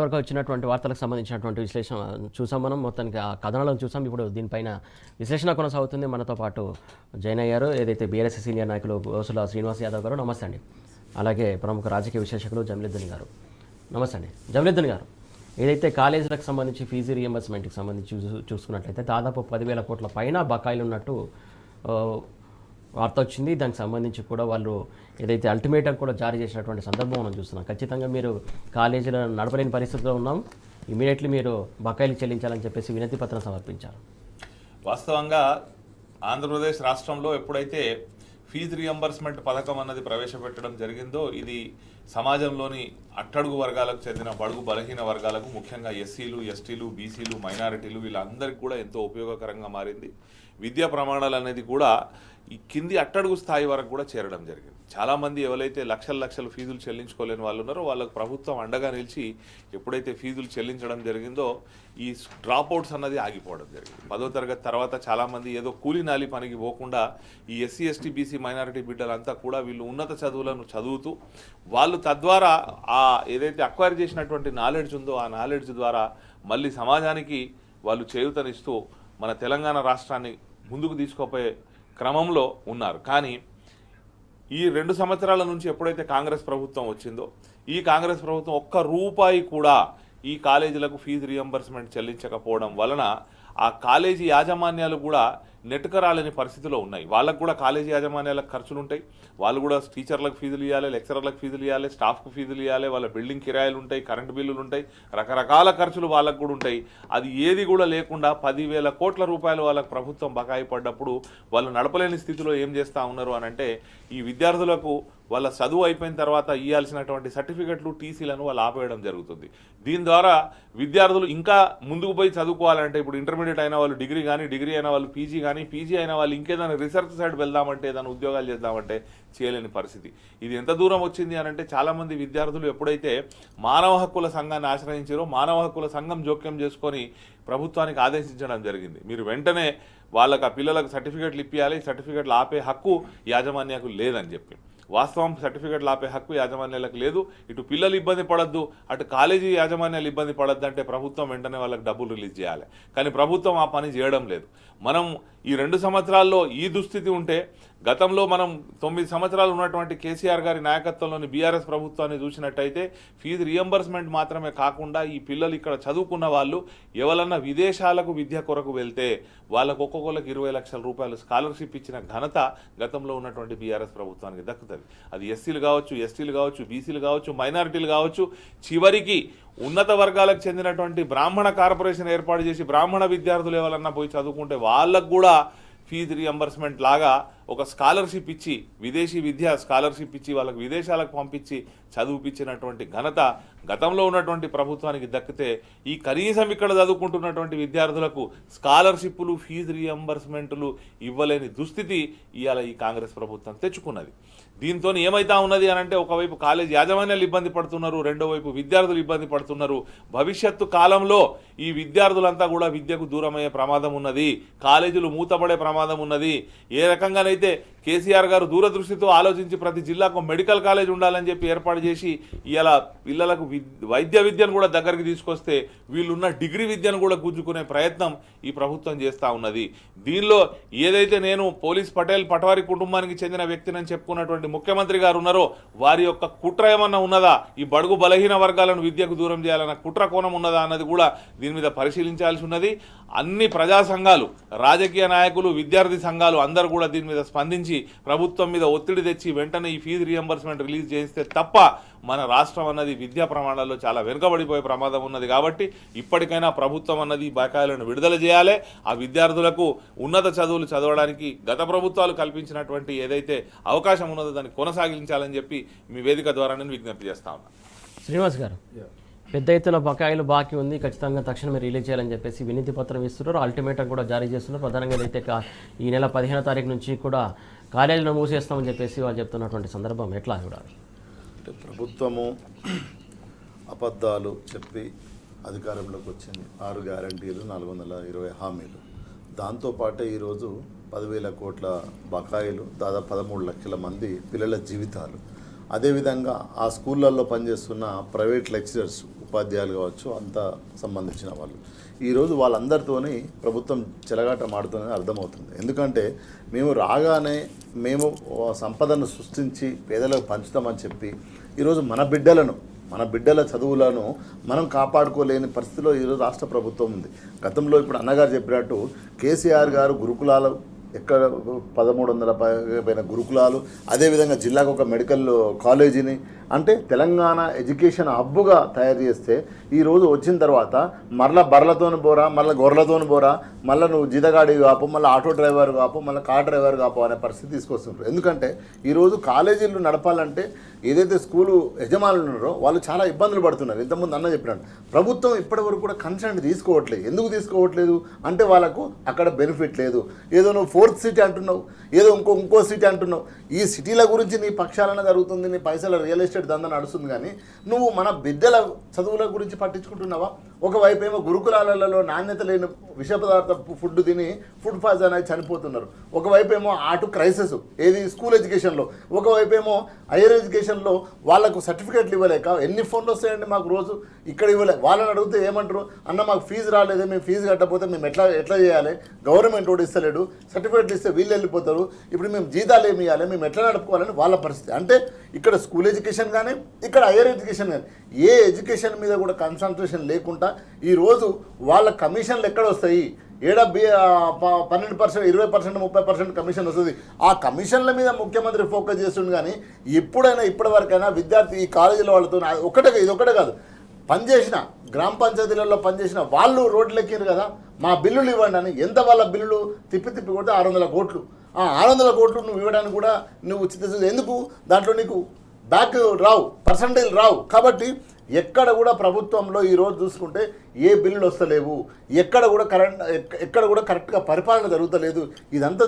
వరకు వచ్చినటువంటి వార్తలకు సంబంధించినటువంటి విశ్లేషణ చూసాం. మనం మొత్తానికి ఆ కథనాలను చూసాం. ఇప్పుడు దీనిపైన విశ్లేషణ కొనసాగుతుంది. మనతో పాటు జాయిన్ అయ్యారు ఏదైతే బీఆర్ఎస్ సీనియర్ నాయకులు గోసుల శ్రీనివాస్ యాదవ్ గారు. నమస్తే అండి. అలాగే ప్రముఖ రాజకీయ విశ్లేషకులు జమీలుద్దీన్ గారు. నమస్తే అండి. జమీలుద్దీన్ గారు, ఏదైతే కాలేజీలకు సంబంధించి ఫీజు రీఎంబర్స్మెంట్కి సంబంధించి చూసుకున్నట్లయితే దాదాపు 10,000 కోట్ల పైన బకాయిలు ఉన్నట్టు వార్త వచ్చింది. దానికి సంబంధించి కూడా వాళ్ళు ఏదైతే అల్టిమేటం కూడా జారీ చేసినటువంటి సందర్భం మనం చూస్తున్నాం. ఖచ్చితంగా మీరు కాలేజీలో నడపలేని పరిస్థితిలో ఉన్నాం, ఇమీడియట్లీ మీరు బకాయిలు చెల్లించాలని చెప్పేసి వినతి పత్రం సమర్పించారు. వాస్తవంగా ఆంధ్రప్రదేశ్ రాష్ట్రంలో ఎప్పుడైతే ఫీజు రియంబర్స్మెంట్ పథకం అన్నది ప్రవేశపెట్టడం జరిగిందో ఇది సమాజంలోని అట్టడుగు వర్గాలకు చెందిన బడుగు బలహీన వర్గాలకు, ముఖ్యంగా ఎస్సీలు, ఎస్టీలు, బీసీలు, మైనారిటీలు వీళ్ళందరికీ కూడా ఎంతో ఉపయోగకరంగా మారింది. విద్యా ప్రమాణాలు అనేది కూడా ఈ కింది అట్టడుగు స్థాయి వరకు కూడా చేరడం జరిగింది. చాలామంది ఎవరైతే లక్షల ఫీజులు చెల్లించుకోలేని వాళ్ళు ఉన్నారో వాళ్ళకు ప్రభుత్వం అండగా నిలిచి ఎప్పుడైతే ఫీజులు చెల్లించడం జరిగిందో ఈ డ్రాప్అవుట్స్ అన్నది ఆగిపోవడం జరిగింది. 10వ తరగతి తర్వాత చాలామంది ఏదో కూలి నాలి పనికి పోకుండా ఈ ఎస్సీ, ఎస్టీ, బీసీ, మైనారిటీ బిడ్డలంతా కూడా వీళ్ళు ఉన్నత చదువులను చదువుతూ వాళ్ళు తద్వారా ఆ ఏదైతే అక్వైర్ చేసినటువంటి నాలెడ్జ్ ఉందో ఆ నాలెడ్జ్ ద్వారా మళ్ళీ సమాజానికి వాళ్ళు చేయూతనిస్తూ మన తెలంగాణ రాష్ట్రాన్ని ముందుకు తీసుకుపోయే క్రమంలో ఉన్నారు. కానీ ఈ 2 సంవత్సరాల నుంచి ఎప్పుడైతే కాంగ్రెస్ ప్రభుత్వం వచ్చిందో ఈ కాంగ్రెస్ ప్రభుత్వం ఒక్క రూపాయి కూడా ఈ కాలేజీలకు ఫీజు రియంబర్స్మెంట్ చెల్లించకపోవడం వలన ఆ కాలేజీ యాజమాన్యాలు కూడా నెట్టుకరాలేని పరిస్థితిలో ఉన్నాయి. వాళ్ళకు కూడా కాలేజీ యాజమాన్యాలకు ఖర్చులు ఉంటాయి, వాళ్ళు కూడా టీచర్లకు ఫీజులు ఇవ్వాలి, లెక్చరర్లకు ఫీజులు ఇవ్వాలి, స్టాఫ్కు ఫీజులు ఇవ్వాలి, వాళ్ళ బిల్డింగ్ కిరాయిలు ఉంటాయి, కరెంటు బిల్లులు ఉంటాయి, రకరకాల ఖర్చులు వాళ్ళకు కూడా ఉంటాయి. అది ఏది కూడా లేకుండా 10,000 కోట్ల రూపాయలు వాళ్ళకు ప్రభుత్వం బకాయి పడ్డప్పుడు వాళ్ళు నడపలేని స్థితిలో ఏం చేస్తూ ఉన్నారు అని అంటే ఈ విద్యార్థులకు వాళ్ళ చదువు అయిపోయిన తర్వాత ఇవ్వాల్సినటువంటి సర్టిఫికెట్లు, టీసీలను వాళ్ళు ఆపేయడం జరుగుతుంది. దీని ద్వారా విద్యార్థులు ఇంకా ముందుకు పోయి చదువుకోవాలంటే ఇప్పుడు ఇంటర్మీడియట్ అయిన వాళ్ళు డిగ్రీ కానీ, డిగ్రీ అయిన వాళ్ళు పీజీ కానీ, పీజీ అయిన వాళ్ళు ఇంకేదైనా రీసెర్చ్ సైడ్ వెళ్దామంటే ఏదైనా ఉద్యోగాలు చేద్దామంటే చేయలేని పరిస్థితి. ఇది ఎంత దూరం వచ్చింది అని అంటే చాలామంది విద్యార్థులు ఎప్పుడైతే మానవ హక్కుల సంఘాన్ని ఆశ్రయించారో మానవ హక్కుల సంఘం జోక్యం చేసుకొని ప్రభుత్వానికి ఆదేశించడం జరిగింది. మీరు వెంటనే వాళ్ళకి ఆ పిల్లలకు సర్టిఫికెట్లు ఇప్పించాలి, సర్టిఫికెట్లు ఆపే హక్కు యాజమాన్యాలకు లేదని చెప్పి. వాస్తవం సర్టిఫికెట్లు ఆపే హక్కు యాజమాన్యాలకు లేదు. ఇటు పిల్లలు ఇబ్బంది పడద్దు, అటు కాలేజీ యాజమాన్యాలు ఇబ్బంది పడద్దు అంటే ప్రభుత్వం వెంటనే వాళ్ళకి డబ్బులు రిలీజ్ చేయాలి. కానీ ప్రభుత్వం ఆ పని చేయడం లేదు. మనం ఈ 2 సంవత్సరాల్లో ఈ దుస్థితి ఉంటే గతంలో మనం 9 సంవత్సరాలు ఉన్నటువంటి కేసీఆర్ గారి నాయకత్వంలోని బీఆర్ఎస్ ప్రభుత్వాన్ని చూసినట్టయితే ఫీజు రియంబర్స్మెంట్ మాత్రమే కాకుండా ఈ పిల్లలు ఇక్కడ చదువుకున్న వాళ్ళు ఎవరన్నా విదేశాలకు విద్య కొరకు వెళ్తే వాళ్ళకు ఒక్కొక్కరికి 20 లక్షల రూపాయలు స్కాలర్షిప్ ఇచ్చిన ఘనత గతంలో ఉన్నటువంటి బీఆర్ఎస్ ప్రభుత్వానికి దక్కుతుంది. అది ఎస్సీలు కావచ్చు, ఎస్టీలు కావచ్చు, బీసీలు కావచ్చు, మైనారిటీలు కావచ్చు, చివరికి ఉన్నత వర్గాలకు చెందినటువంటి బ్రాహ్మణ కార్పొరేషన్ ఏర్పాటు చేసి బ్రాహ్మణ విద్యార్థులు ఎవరన్నా పోయి చదువుకుంటే వాళ్ళకు కూడా ఫీజు రియంబర్స్మెంట్ లాగా ఒక స్కాలర్షిప్ ఇచ్చి విదేశీ విద్య స్కాలర్షిప్ ఇచ్చి వాళ్ళకి విదేశాలకు పంపించి చదువుపించినటువంటి ఘనత గతంలో ఉన్నటువంటి ప్రభుత్వానికి దక్కితే ఈ కనీసం ఇక్కడ చదువుకుంటున్నటువంటి విద్యార్థులకు స్కాలర్షిప్లు, ఫీజు రియంబర్స్మెంట్లు ఇవ్వలేని దుస్థితి ఇవాళ ఈ కాంగ్రెస్ ప్రభుత్వం తెచ్చుకున్నది. దీంతో ఏమైతా ఉన్నది అని అంటే ఒకవైపు కాలేజ్ యాజమాన్యాలు ఇబ్బంది పడుతున్నారు, రెండో వైపు విద్యార్థులు ఇబ్బంది పడుతున్నారు. భవిష్యత్తు కాలంలో ఈ విద్యార్థులంతా కూడా విద్యకు దూరమయ్యే ప్రమాదం ఉన్నది, కాలేజీలు మూతపడే ప్రమాదం ఉన్నది. ఏ రకంగానైతే కేసీఆర్ గారు దూరదృష్టితో ఆలోచించి ప్రతి జిల్లాకు మెడికల్ కాలేజ్ ఉండాలని చెప్పి ఏర్పాటు చేసి ఇలా పిల్లలకు వైద్య విద్యను కూడా దగ్గరికి తీసుకొస్తే వీళ్ళున్న డిగ్రీ విద్యను కూడా గుంజుకునే ప్రయత్నం ఈ ప్రభుత్వం చేస్తూ ఉన్నది. దీనిలో ఏదైతే నేను పోలీస్ పటవారి కుటుంబానికి చెందిన వ్యక్తిని చెప్పుకున్నటువంటి ముఖ్యమంత్రి గారు ఉన్నారో వారి యొక్క కుట్ర ఏమన్నా ఉన్నదా, ఈ బడుగు బలహీన వర్గాలను విద్యకు దూరం చేయాలన్న కుట్ర కోణం ఉన్నదా అన్నది కూడా దీని మీద పరిశీలించాల్సి ఉన్నది. అన్ని ప్రజా సంఘాలు, రాజకీయ నాయకులు, విద్యార్థి సంఘాలు అందరూ కూడా దీని మీద స్పందించి ప్రభుత్వం మీద ఒత్తిడి తెచ్చి వెంటనే ఈ ఫీజు రియంబర్స్మెంట్ రిలీజ్ చేస్తే తప్ప మన రాష్ట్రం అన్నది విద్యా ప్రమాణాల్లో చాలా వెనుకబడిపోయే ప్రమాదం ఉన్నది. కాబట్టి ఇప్పటికైనా ప్రభుత్వం అన్నది బకాయిలను విడుదల చేయాలి. ఆ విద్యార్థులకు ఉన్నత చదువులు చదవడానికి గత ప్రభుత్వాలు కల్పించినటువంటి ఏదైతే అవకాశం ఉన్నదో దాన్ని కొనసాగించాలని చెప్పి మీ వేదిక ద్వారా నేను విజ్ఞప్తి చేస్తా ఉన్నాను. శ్రీనివాస్ గారు, పెద్ద ఎత్తున బకాయిలు బాకీ ఉంది, ఖచ్చితంగా తక్షణమే రిలీజ్ చేయాలని చెప్పేసి వినతి పత్రం ఇస్తున్నారు, అల్టిమేటం కూడా జారీ చేస్తున్నారు. ప్రధానంగా అయితే ఈ నెల 15వ తారీఖు నుంచి కూడా కాలేజీలను మూసేస్తామని చెప్పేసి వాళ్ళు చెప్తున్నటువంటి సందర్భం ఎట్లా చూడాలి? అంటే ప్రభుత్వము అబద్ధాలు చెప్పి అధికారంలోకి వచ్చింది. 6 గ్యారంటీలు, 420 హామీలు, దాంతోపాటే ఈరోజు 10,000 కోట్ల బకాయిలు, దాదాపు 13 లక్షల మంది పిల్లల జీవితాలు, అదేవిధంగా ఆ స్కూళ్ళల్లో పనిచేస్తున్న ప్రైవేట్ లెక్చరర్స్, ఉపాధ్యాయులు కావచ్చు, అంతా సంబంధించిన వాళ్ళు. ఈరోజు వాళ్ళందరితోని ప్రభుత్వం చెలగాట మాడుతుందని అర్థమవుతుంది. ఎందుకంటే మేము రాగానే మేము సంపదను సృష్టించి పేదలకు పంచుతామని చెప్పి ఈరోజు మన బిడ్డల చదువులను మనం కాపాడుకోలేని పరిస్థితిలో ఈరోజు రాష్ట్ర ప్రభుత్వం ఉంది. గతంలో ఇప్పుడు అన్నగారు చెప్పినట్టు కేసీఆర్ గారు గురుకులాలు ఎక్కడ 1300 పైన గురుకులాలు, అదేవిధంగా జిల్లాకు ఒక మెడికల్ కాలేజీని అంటే తెలంగాణ ఎడ్యుకేషన్ హబ్బుగా తయారు చేస్తే ఈరోజు వచ్చిన తర్వాత మరలా బర్రెలతోని పోరా, మళ్ళీ గొర్రెలతోని పోరా, మళ్ళీ నువ్వు జీతగాడి కాపు, మళ్ళీ ఆటో డ్రైవర్ కాపు, మళ్ళీ కార్ డ్రైవర్ కాపు అనే పరిస్థితి తీసుకొస్తుంటారు. ఎందుకంటే ఈరోజు కాలేజీలు నడపాలంటే ఏదైతే స్కూలు యజమానులు ఉన్నారో వాళ్ళు చాలా ఇబ్బందులు పడుతున్నారు. ఇంతకుముందు అన్న చెప్పినాడు, ప్రభుత్వం ఇప్పటివరకు కూడా కన్సర్న్ తీసుకోవట్లేదు. ఎందుకు తీసుకోవట్లేదు అంటే వాళ్ళకు అక్కడ బెనిఫిట్ లేదు. ఏదో నువ్వు 4th సిటీ అంటున్నావు, ఏదో ఇంకో సిటీ అంటున్నావు. ఈ సిటీల గురించి నీ పక్షాలన జరుగుతుంది, నీ పైసల రియల్ ఎస్టేట్ దందా నడుస్తుంది, కానీ నువ్వు మన బిడ్డల చదువుల గురించి పట్టించుకుంటున్నావా? ఒకవైపు ఏమో గురుకులాలలో నాణ్యత లేని విష పదార్థ ఫుడ్ తిని ఫుడ్ పాయిజన్ అనేది చనిపోతున్నారు. ఒకవైపు ఏమో అటు క్రైసిస్ ఏది స్కూల్ ఎడ్యుకేషన్లో, ఒకవైపు ఏమో హైయర్ ఎడ్యుకేషన్లో వాళ్ళకు సర్టిఫికేట్లు ఇవ్వలేక ఎన్ని ఫోన్లు వస్తాయండి మాకు రోజు, ఇక్కడ ఇవ్వలే. వాళ్ళని అడిగితే ఏమంటారు, అన్న మాకు ఫీజు రాలేదే, మేము ఫీజు కట్టకపోతే మేము ఎట్లా చేయాలి, గవర్నమెంట్ వాడు ఇస్తలేడు, సర్టిఫికేట్లు ఇస్తే వీళ్ళు వెళ్ళిపోతారు, ఇప్పుడు మేము జీతాలు ఏమి ఇవ్వాలి, మేము ఎట్లా నడుపుకోవాలని వాళ్ళ పరిస్థితి. అంటే ఇక్కడ స్కూల్ ఎడ్యుకేషన్ కానీ ఇక్కడ హైయర్ ఎడ్యుకేషన్ కానీ ఏ ఎడ్యుకేషన్ మీద కూడా కాన్సన్ట్రేషన్ లేకుండా ఈరోజు వాళ్ళ కమిషన్లు ఎక్కడ వస్తాయి, 12%, 20%, 30% కమిషన్ వస్తుంది. ఆ కమిషన్ల మీద ముఖ్యమంత్రి ఫోకస్ చేస్తుండు. కానీ ఎప్పుడైనా ఇప్పటివరకైనా విద్యార్థి ఈ కాలేజీల వాళ్ళతో ఇదొకటే కాదు, పనిచేసిన గ్రామ పంచాయతీలలో పనిచేసిన వాళ్ళు రోడ్లు ఎక్కిరు కదా, మా బిల్లులు ఇవ్వండి అని. ఎంత వాళ్ళ బిల్లులు తిప్పి కొడితే 600 కోట్లు. ఆ 600 కోట్లు నువ్వు ఇవ్వడానికి కూడా నువ్వు ఉచిత, ఎందుకు దాంట్లో నీకు బ్యాక్ రావు, పర్సంటేజ్ రావు. కాబట్టి ఎక్కడ కూడా ప్రభుత్వంలో ఈరోజు చూసుకుంటే ఏ బిల్లులు వస్తలేవు, ఎక్కడ కూడా కరెక్ట్గా పరిపాలన జరుగుతలేదు. ఇదంతా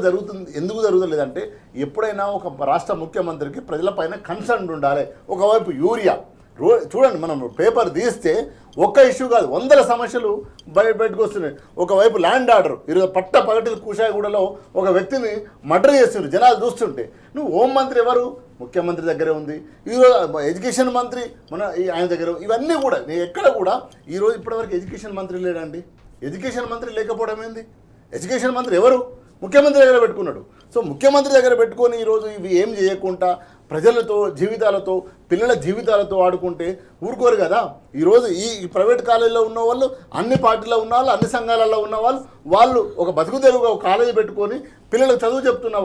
ఎందుకు జరుగుతలేదంటే ఎప్పుడైనా ఒక రాష్ట్ర ముఖ్యమంత్రికి ప్రజలపైన కన్సర్న్ ఉండాలి. ఒకవైపు యూరియా చూడండి, మనం పేపర్ తీస్తే ఒక్క ఇష్యూ కాదు, 100 సమస్యలు బయటకు వస్తున్నాయి. ఒకవైపు ల్యాండ్ ఆర్డర్, ఈరోజు పగటిల కూషాయిగూడలో ఒక వ్యక్తిని మర్డర్ చేస్తున్నారు జనాలు చూస్తుంటే. నువ్వు హోం మంత్రి ఎవరు? ముఖ్యమంత్రి దగ్గరే ఉంది. ఈరోజు ఎడ్యుకేషన్ మంత్రి ఆయన దగ్గర. ఇవన్నీ కూడా ఎక్కడ కూడా ఈరోజు ఇప్పటివరకు ఎడ్యుకేషన్ మంత్రి లేడండి. ఎడ్యుకేషన్ మంత్రి లేకపోవడం ఏంది? ఎడ్యుకేషన్ మంత్రి ఎవరు? ముఖ్యమంత్రి దగ్గర పెట్టుకున్నాడు. సో ముఖ్యమంత్రి దగ్గర పెట్టుకొని ఈరోజు ఇవి ఏం చేయకుండా ప్రజలతో జీవితాలతో పిల్లల జీవితాలతో ఆడుకుంటే ఊరుకోరు కదా. ఈరోజు ఈ ప్రైవేట్ కాలేజీలో ఉన్న వాళ్ళు, అన్ని పార్టీలో ఉన్న వాళ్ళు, అన్ని సంఘాలలో ఉన్న వాళ్ళు ఒక బతుకు తెరువుగా ఒక కాలేజీ పెట్టుకొని పిల్లలకు చదువు చెప్తున్న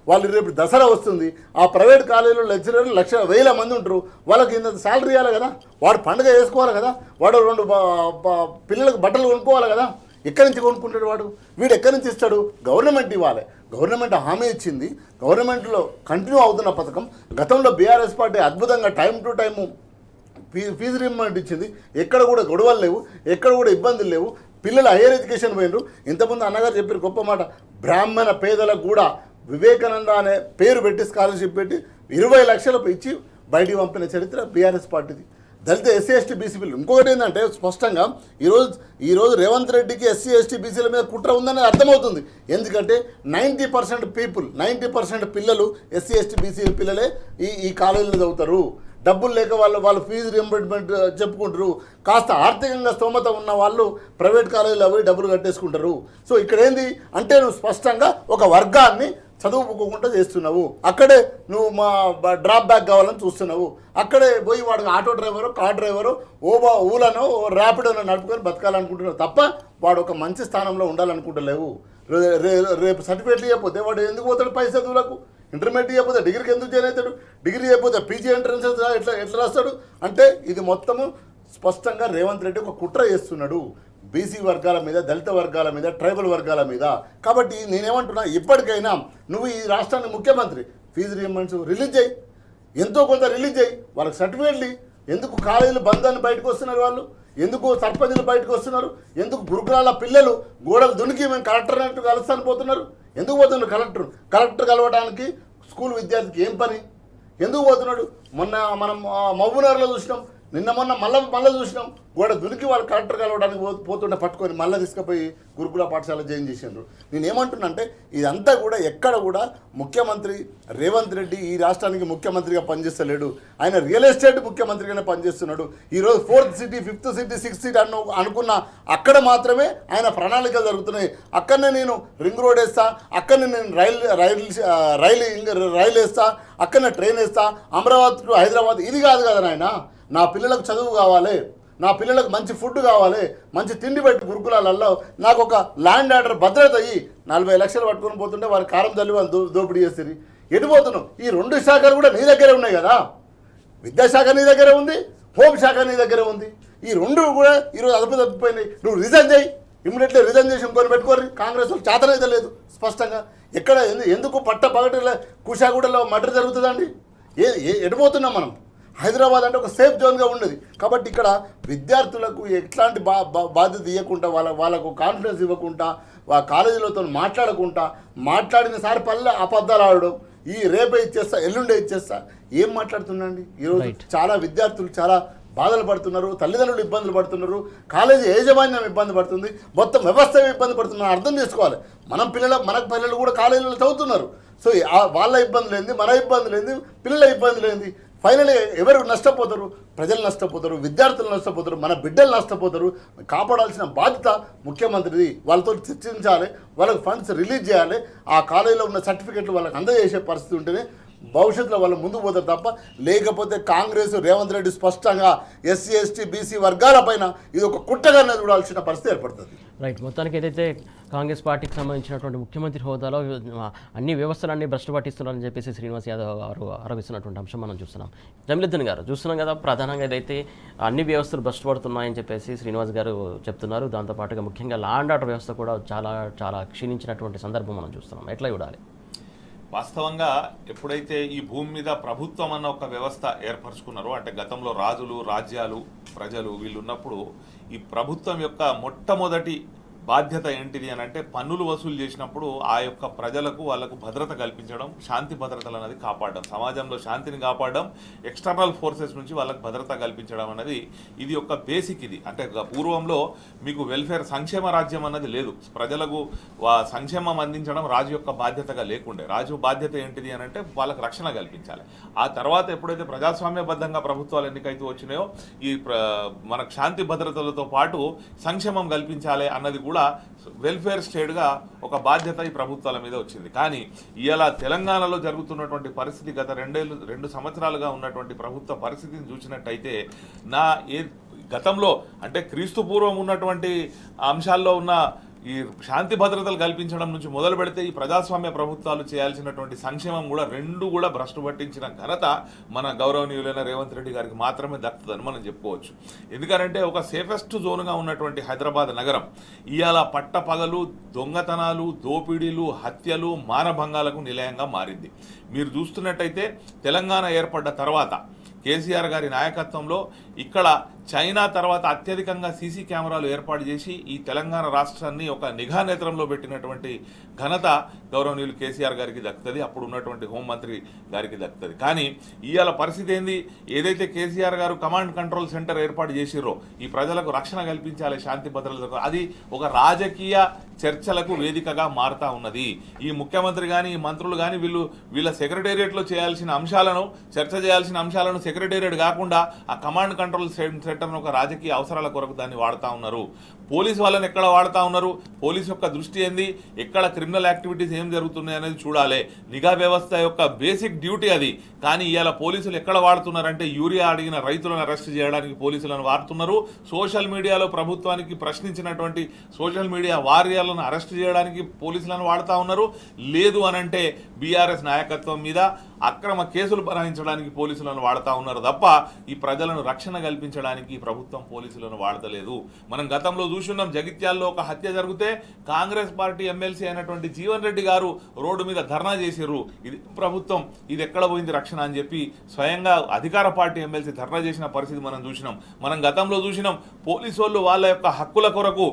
వాళ్ళు రేపు దసరా వస్తుంది, ఆ ప్రైవేట్ కాలేజీలో లెక్చరర్లు 1,000 మంది ఉంటారు. వాళ్ళకి ఇంత శాలరీ ఇవ్వాలి కదా, వాడు పండుగ వేసుకోవాలి కదా, వాడు 2 పిల్లలకు బట్టలు కొనుక్కోవాలి కదా. ఎక్కడి నుంచి కొనుక్కుంటాడు వాడు? వీడు ఎక్కడి నుంచి ఇస్తాడు? గవర్నమెంట్ ఇవ్వాలి. గవర్నమెంట్ హామీ ఇచ్చింది, గవర్నమెంట్లో కంటిన్యూ అవుతున్న పథకం. గతంలో బీఆర్ఎస్ పార్టీ అద్భుతంగా time to time fees reimbursement ఇచ్చింది. ఎక్కడ కూడా గొడవలు లేవు, ఎక్కడ కూడా ఇబ్బందులు లేవు. పిల్లలు హైయర్ ఎడ్యుకేషన్ పోయినరు. ఇంతకుముందు అన్నగారు చెప్పారు గొప్ప మాట, బ్రాహ్మణ పేదలకు కూడా వివేకానంద అనే పేరు పెట్టి స్కాలర్షిప్ పెట్టి 20 లక్షలు ఇచ్చి బయటికి పంపిన చరిత్ర బీఆర్ఎస్ పార్టీది. దళిత ఎస్సీ ఎస్టీ బీసీ బిల్లు. ఇంకొకటి ఏంటంటే స్పష్టంగా ఈరోజు రేవంత్ రెడ్డికి ఎస్సీ ఎస్టీ బీసీల మీద కుట్ర ఉందని అర్థమవుతుంది. ఎందుకంటే 90% పిల్లలు ఎస్సీ ఎస్టీ బీసీ పిల్లలే ఈ కాలేజీలో చదువుతారు. డబ్బులు లేక వాళ్ళు ఫీజు రీయింబర్స్మెంట్ చెప్పుకుంటారు. కాస్త ఆర్థికంగా స్తోమత ఉన్న వాళ్ళు ప్రైవేట్ కాలేజీలో పోయి డబ్బులు కట్టేసుకుంటారు. సో ఇక్కడ ఏంది అంటే నువ్వు స్పష్టంగా ఒక వర్గాన్ని చదువుకోకుండా చేస్తున్నావు. అక్కడే నువ్వు మా డ్రాప్ బ్యాక్ కావాలని చూస్తున్నావు. అక్కడే పోయి వాడికి ఆటో డ్రైవరు, కార్ డ్రైవరు, ఊలను ర్యాపిడోలో నడుపుకొని బతకాలనుకుంటున్నావు తప్ప వాడు ఒక మంచి స్థానంలో ఉండాలనుకుంటలేవు. రేపు సర్టిఫికేట్లు ఇవ్వకపోతే వాడు ఎందుకు పోతాడు పై చదువులకు? ఇంటర్మీడియట్ ఇవ్వకపోతే డిగ్రీకి ఎందుకు జాయిన్ అవుతాడు? డిగ్రీ ఇవ్వకపోతే పీజీ ఎంట్రన్స్ ఎట్లా రాస్తాడు? అంటే ఇది మొత్తము స్పష్టంగా రేవంత్ రెడ్డి ఒక కుట్ర చేస్తున్నాడు బీసీ వర్గాల మీద, దళిత వర్గాల మీద, ట్రైబల్ వర్గాల మీద. కాబట్టి నేనేమంటున్నా, ఇప్పటికైనా నువ్వు ఈ రాష్ట్రానికి ముఖ్యమంత్రి, ఫీజు రీయింబర్స్మెంట్ రిలీజ్ చేయి, ఎంతో కొంత రిలీజ్ చేయి, వాళ్ళకి సర్టిఫికేట్లు. ఎందుకు కాలేజీలు బంద్ అని బయటకు వస్తున్నారు వాళ్ళు? ఎందుకు సర్పంచులు బయటకు వస్తున్నారు? ఎందుకు గురుకులాల పిల్లలు గోడలు దునికి మేము కలెక్టర్ అన్నట్టు కలుస్తాను పోతున్నారు? ఎందుకు పోతున్నారు? కలెక్టర్ కలవడానికి స్కూల్ విద్యార్థికి ఏం పని? ఎందుకు పోతున్నాడు? మొన్న మనం మహబూబ్నగర్లో చూసినాం, నిన్న మొన్న మళ్ళీ చూసినాం, గోడ దునికి వాళ్ళు కలెక్టర్ కలవడానికి పోతుంటే పట్టుకొని మళ్ళీ తీసుకుపోయి గురుకుల పాఠశాల జాయిన్ చేసిండ్రు. నేను ఏమంటున్నానంటే ఇదంతా కూడా ఎక్కడ కూడా ముఖ్యమంత్రి రేవంత్ రెడ్డి ఈ రాష్ట్రానికి ముఖ్యమంత్రిగా పనిచేస్తలేడు, ఆయన రియల్ ఎస్టేట్ ముఖ్యమంత్రిగానే పనిచేస్తున్నాడు. ఈరోజు 4th city 5th city 6th city అనుకున్న అక్కడ మాత్రమే ఆయన ప్రణాళికలు జరుగుతున్నాయి. అక్కడనే నేను రింగ్ రోడ్ వేస్తా, అక్కడనే నేను రైలు వేస్తా, అక్కడనే ట్రైన్ వేస్తా, అమరావతి టు హైదరాబాద్. ఇది కాదు కదా నాయన, నా పిల్లలకు చదువు కావాలి, నా పిల్లలకు మంచి ఫుడ్ కావాలి, మంచి తిండి పెట్టి గురుకులాలలో నాకు ఒక ల్యాండ్ ఆర్డర్ భద్రత అయ్యి 40 లక్షలు పట్టుకొని పోతుంటే వారి కారం తల్లి వాళ్ళు దోపిడీ చేస్తారు. ఎటుపోతున్నావు? ఈ 2 శాఖలు కూడా నీ దగ్గరే ఉన్నాయి కదా. విద్యాశాఖ నీ దగ్గరే ఉంది, హోంశాఖ నీ దగ్గరే ఉంది. ఈ 2 కూడా ఈరోజు అదుపు తప్పిపోయినాయి. నువ్వు రిజైన్ చేయి, ఇమ్మీడియట్లీ రిజైన్ చేసి ఇంకొని పెట్టుకోరు. కాంగ్రెస్ వాళ్ళు చేతనైతే లేదు స్పష్టంగా. ఎక్కడ ఎందుకు పట్ట పగటిలో కుషాగూడలో మర్డర్ జరుగుతుందండి? ఎటుపోతున్నాం మనం? హైదరాబాద్ అంటే ఒక సేఫ్ జోన్గా ఉండేది. కాబట్టి ఇక్కడ విద్యార్థులకు ఎట్లాంటి బాధ్యత ఇవ్వకుండా, వాళ్ళకు కాన్ఫిడెన్స్ ఇవ్వకుండా, కాలేజీలతో మాట్లాడకుండా, మాట్లాడిన సారి పల్లె అబద్ధాలు ఆడడం, ఈ రేపే ఇచ్చేస్తా ఎల్లుండే ఇచ్చేస్తా, ఏం మాట్లాడుతున్నాండి? ఈరోజు చాలా విద్యార్థులు చాలా బాధలు పడుతున్నారు, తల్లిదండ్రులు ఇబ్బందులు పడుతున్నారు, కాలేజీ యాజమాన్యం ఇబ్బంది పడుతుంది, మొత్తం వ్యవస్థ ఇబ్బంది పడుతున్నారు. అర్థం చేసుకోవాలి. మన పిల్లలు కూడా కాలేజీలో చదువుతున్నారు. సో వాళ్ళ ఇబ్బంది లేనిది, మన ఇబ్బంది లేనిది, పిల్లల ఇబ్బంది లేనిది. ఫైనలీ ఎవరు నష్టపోతారు? ప్రజలు నష్టపోతారు, విద్యార్థులు నష్టపోతారు, మన బిడ్డలు నష్టపోతారు. కాపాడాల్సిన బాధ్యత ముఖ్యమంత్రిది. వాళ్ళతో చర్చించాలి, వాళ్ళకి ఫండ్స్ రిలీజ్ చేయాలి, ఆ కాలేజీలో ఉన్న సర్టిఫికెట్లు వాళ్ళకి అందజేసే పరిస్థితి ఉంటేనే భవిష్యత్తులో వాళ్ళు ముందుకు పోతారు తప్ప, లేకపోతే కాంగ్రెస్ రేవంత్ రెడ్డి స్పష్టంగా ఎస్సీ ఎస్టీ బీసీ వర్గాల పైన ఇది ఒక కుట్రగానే చూడాల్సిన పరిస్థితి ఏర్పడుతుంది. రైట్. మొత్తానికి ఏదైతే కాంగ్రెస్ పార్టీకి సంబంధించినటువంటి ముఖ్యమంత్రి హోదాలో అన్ని వ్యవస్థలన్నీ భ్రష్టు పట్టిస్తున్నారని చెప్పేసి శ్రీనివాస్ యాదవ్ గారు ఆరోపిస్తున్నటువంటి అంశం మనం చూస్తున్నాం. జమీలుద్దీన్ గారు చూస్తున్నాం కదా, ప్రధానంగా ఏదైతే అన్ని వ్యవస్థలు భ్రష్టు పడుతున్నాయని చెప్పేసి శ్రీనివాస్ గారు చెప్తున్నారు. దాంతోపాటుగా ముఖ్యంగా లా అండ్ ఆర్డర్ వ్యవస్థ కూడా చాలా చాలా క్షీణించినటువంటి సందర్భం మనం చూస్తున్నాం. ఎట్లా చూడాలి? వాస్తవంగా ఎప్పుడైతే ఈ భూమి మీద ప్రభుత్వం అన్న ఒక వ్యవస్థ ఏర్పరచుకున్నారో, అంటే గతంలో రాజులు, రాజ్యాలు, ప్రజలు వీళ్ళు ఉన్నప్పుడు ఈ ప్రభుత్వం యొక్క మొట్టమొదటి బాధ్యత ఏంటిది అని అంటే పన్నులు వసూలు చేసినప్పుడు ఆ యొక్క ప్రజలకు వాళ్ళకు భద్రత కల్పించడం, శాంతి భద్రతలు అనేది కాపాడడం, సమాజంలో శాంతిని కాపాడడం, ఎక్స్టర్నల్ ఫోర్సెస్ నుంచి వాళ్ళకు భద్రత కల్పించడం అనేది ఇది ఒక బేసిక్. ఇది అంటే పూర్వంలో మీకు వెల్ఫేర్ సంక్షేమ రాజ్యం అన్నది లేదు. ప్రజలకు సంక్షేమం అందించడం రాజు యొక్క బాధ్యతగా లేకుండే. రాజు బాధ్యత ఏంటిది అని అంటే వాళ్ళకు రక్షణ కల్పించాలి. ఆ తర్వాత ఎప్పుడైతే ప్రజాస్వామ్యబద్ధంగా ప్రభుత్వాలు ఎన్నికైతే వచ్చినాయో ఈ మనకు శాంతి భద్రతలతో పాటు సంక్షేమం కల్పించాలి అన్నది కూడా వెల్ఫేర్ స్టేట్గా ఒక బాధ్యత ఈ ప్రభుత్వాల మీద వచ్చింది. కానీ ఇలా తెలంగాణలో జరుగుతున్నటువంటి పరిస్థితి గత 2 సంవత్సరాలుగా ఉన్నటువంటి ప్రభుత్వ పరిస్థితిని చూసినట్టయితే గతంలో అంటే క్రీస్తు పూర్వం ఉన్నటువంటి అంశాల్లో ఉన్న ఈ శాంతి భద్రతలు కల్పించడం నుంచి మొదలు పెడితే ఈ ప్రజాస్వామ్య ప్రభుత్వాలు చేయాల్సినటువంటి సంక్షేమం కూడా 2 కూడా భ్రష్టు పట్టించిన ఘనత మన గౌరవనీయులైన రేవంత్ రెడ్డి గారికి మాత్రమే దక్కుతుందని మనం చెప్పుకోవచ్చు. ఎందుకంటే ఒక సేఫెస్ట్ జోన్గా ఉన్నటువంటి హైదరాబాద్ నగరం ఇవాళ పట్టపగలు దొంగతనాలు, దోపిడీలు, హత్యలు, మానభంగాలకు నిలయంగా మారింది. మీరు చూస్తున్నట్టయితే తెలంగాణ ఏర్పడ్డ తర్వాత కేసీఆర్ గారి నాయకత్వంలో ఇక్కడ చైనా తర్వాత అత్యధికంగా సీసీ కెమెరాలు ఏర్పాటు చేసి ఈ తెలంగాణ రాష్ట్రాన్ని ఒక నిఘా నేత్రంలో పెట్టినటువంటి ఘనత గౌరవనీయులు కేసీఆర్ గారికి దక్కుతుంది, అప్పుడు ఉన్నటువంటి హోంమంత్రి గారికి దక్కుతుంది. కానీ ఇవాళ పరిస్థితి ఏంది? ఏదైతే కేసీఆర్ గారు కమాండ్ కంట్రోల్ సెంటర్ ఏర్పాటు చేసిర్రో ఈ ప్రజలకు రక్షణ కల్పించాలి, శాంతి భద్రతలకు, అది ఒక రాజకీయ చర్చలకు వేదికగా మారుతా ఉన్నది. ఈ ముఖ్యమంత్రి కానీ ఈ మంత్రులు కానీ వీళ్ళ సెక్రటేరియట్లో చేయాల్సిన అంశాలను, చర్చ చేయాల్సిన అంశాలను సెక్రటేరియట్ కాకుండా ఆ కమాండ్ కంట్రోల్ సెంటర్ను ఒక రాజకీయ అవసరాల కొరకు దాన్ని వాడుతూ ఉన్నారు. పోలీసు వాళ్ళని ఎక్కడ వాడుతూ ఉన్నారు? పోలీసు యొక్క దృష్టి ఏంది? ఎక్కడ క్రిమినల్ యాక్టివిటీస్ ఏం జరుగుతున్నాయి అనేది చూడాలి. నిఘా వ్యవస్థ యొక్క బేసిక్ డ్యూటీ అది. కానీ ఇవాళ పోలీసులు ఎక్కడ వాడుతున్నారంటే యూరియా అడిగిన రైతులను అరెస్ట్ చేయడానికి పోలీసులను వాడుతున్నారు. సోషల్ మీడియాలో ప్రభుత్వానికి ప్రశ్నించినటువంటి సోషల్ మీడియా వారియర్లను అరెస్ట్ చేయడానికి పోలీసులను వాడుతూ ఉన్నారు. లేదు అనంటే బీఆర్ఎస్ నాయకత్వం మీద అక్రమ కేసులు బనాయించడానికి పోలీసులను వాడుతూ ఉన్నారు తప్ప ఈ ప్రజలను రక్షణ కల్పించడానికి ఈ ప్రభుత్వం పోలీసులను వాడతలేదు. మనం గతంలో చూస్తున్నాం, జగిత్యాల్లో ఒక హత్య జరిగితే కాంగ్రెస్ పార్టీ ఎమ్మెల్సీ అయినటువంటి జీవన్ రెడ్డి గారు రోడ్డు మీద ధర్నా చేసిర్రు. ఇది ప్రభుత్వం, ఇది ఎక్కడ పోయింది రక్షణ అని చెప్పి స్వయంగా అధికార పార్టీ ఎమ్మెల్సీ ధర్నా చేసిన పరిస్థితి మనం చూసినాం. మనం గతంలో చూసినాం, పోలీసు వాళ్ళు వాళ్ళ యొక్క హక్కుల కొరకు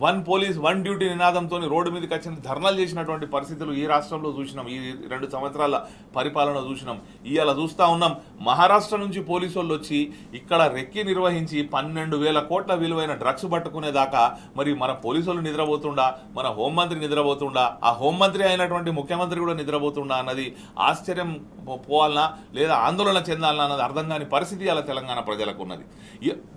వన్ పోలీస్ వన్ డ్యూటీ నినాదంతో రోడ్డు మీదకి వచ్చిన ధర్నాలు చేసినటువంటి పరిస్థితులు ఈ రాష్ట్రంలో చూసినాం. ఈ 2 సంవత్సరాల పరిపాలన చూసినాం. ఇవాళ చూస్తూ ఉన్నాం, మహారాష్ట్ర నుంచి పోలీసు వాళ్ళు వచ్చి ఇక్కడ రెక్కి నిర్వహించి 12,000 కోట్ల విలువైన డ్రగ్స్ పట్టుకునేదాకా మరి మన పోలీసు వాళ్ళు నిద్రపోతుండా, మన హోంమంత్రి నిద్రపోతుండా, ఆ హోంమంత్రి అయినటువంటి ముఖ్యమంత్రి కూడా నిద్రపోతుండా అన్నది ఆశ్చర్యం పోవాలన్నా లేదా ఆందోళన చెందాలన్నా అన్నది అర్థం కాని పరిస్థితి అలా తెలంగాణ ప్రజలకు ఉన్నది.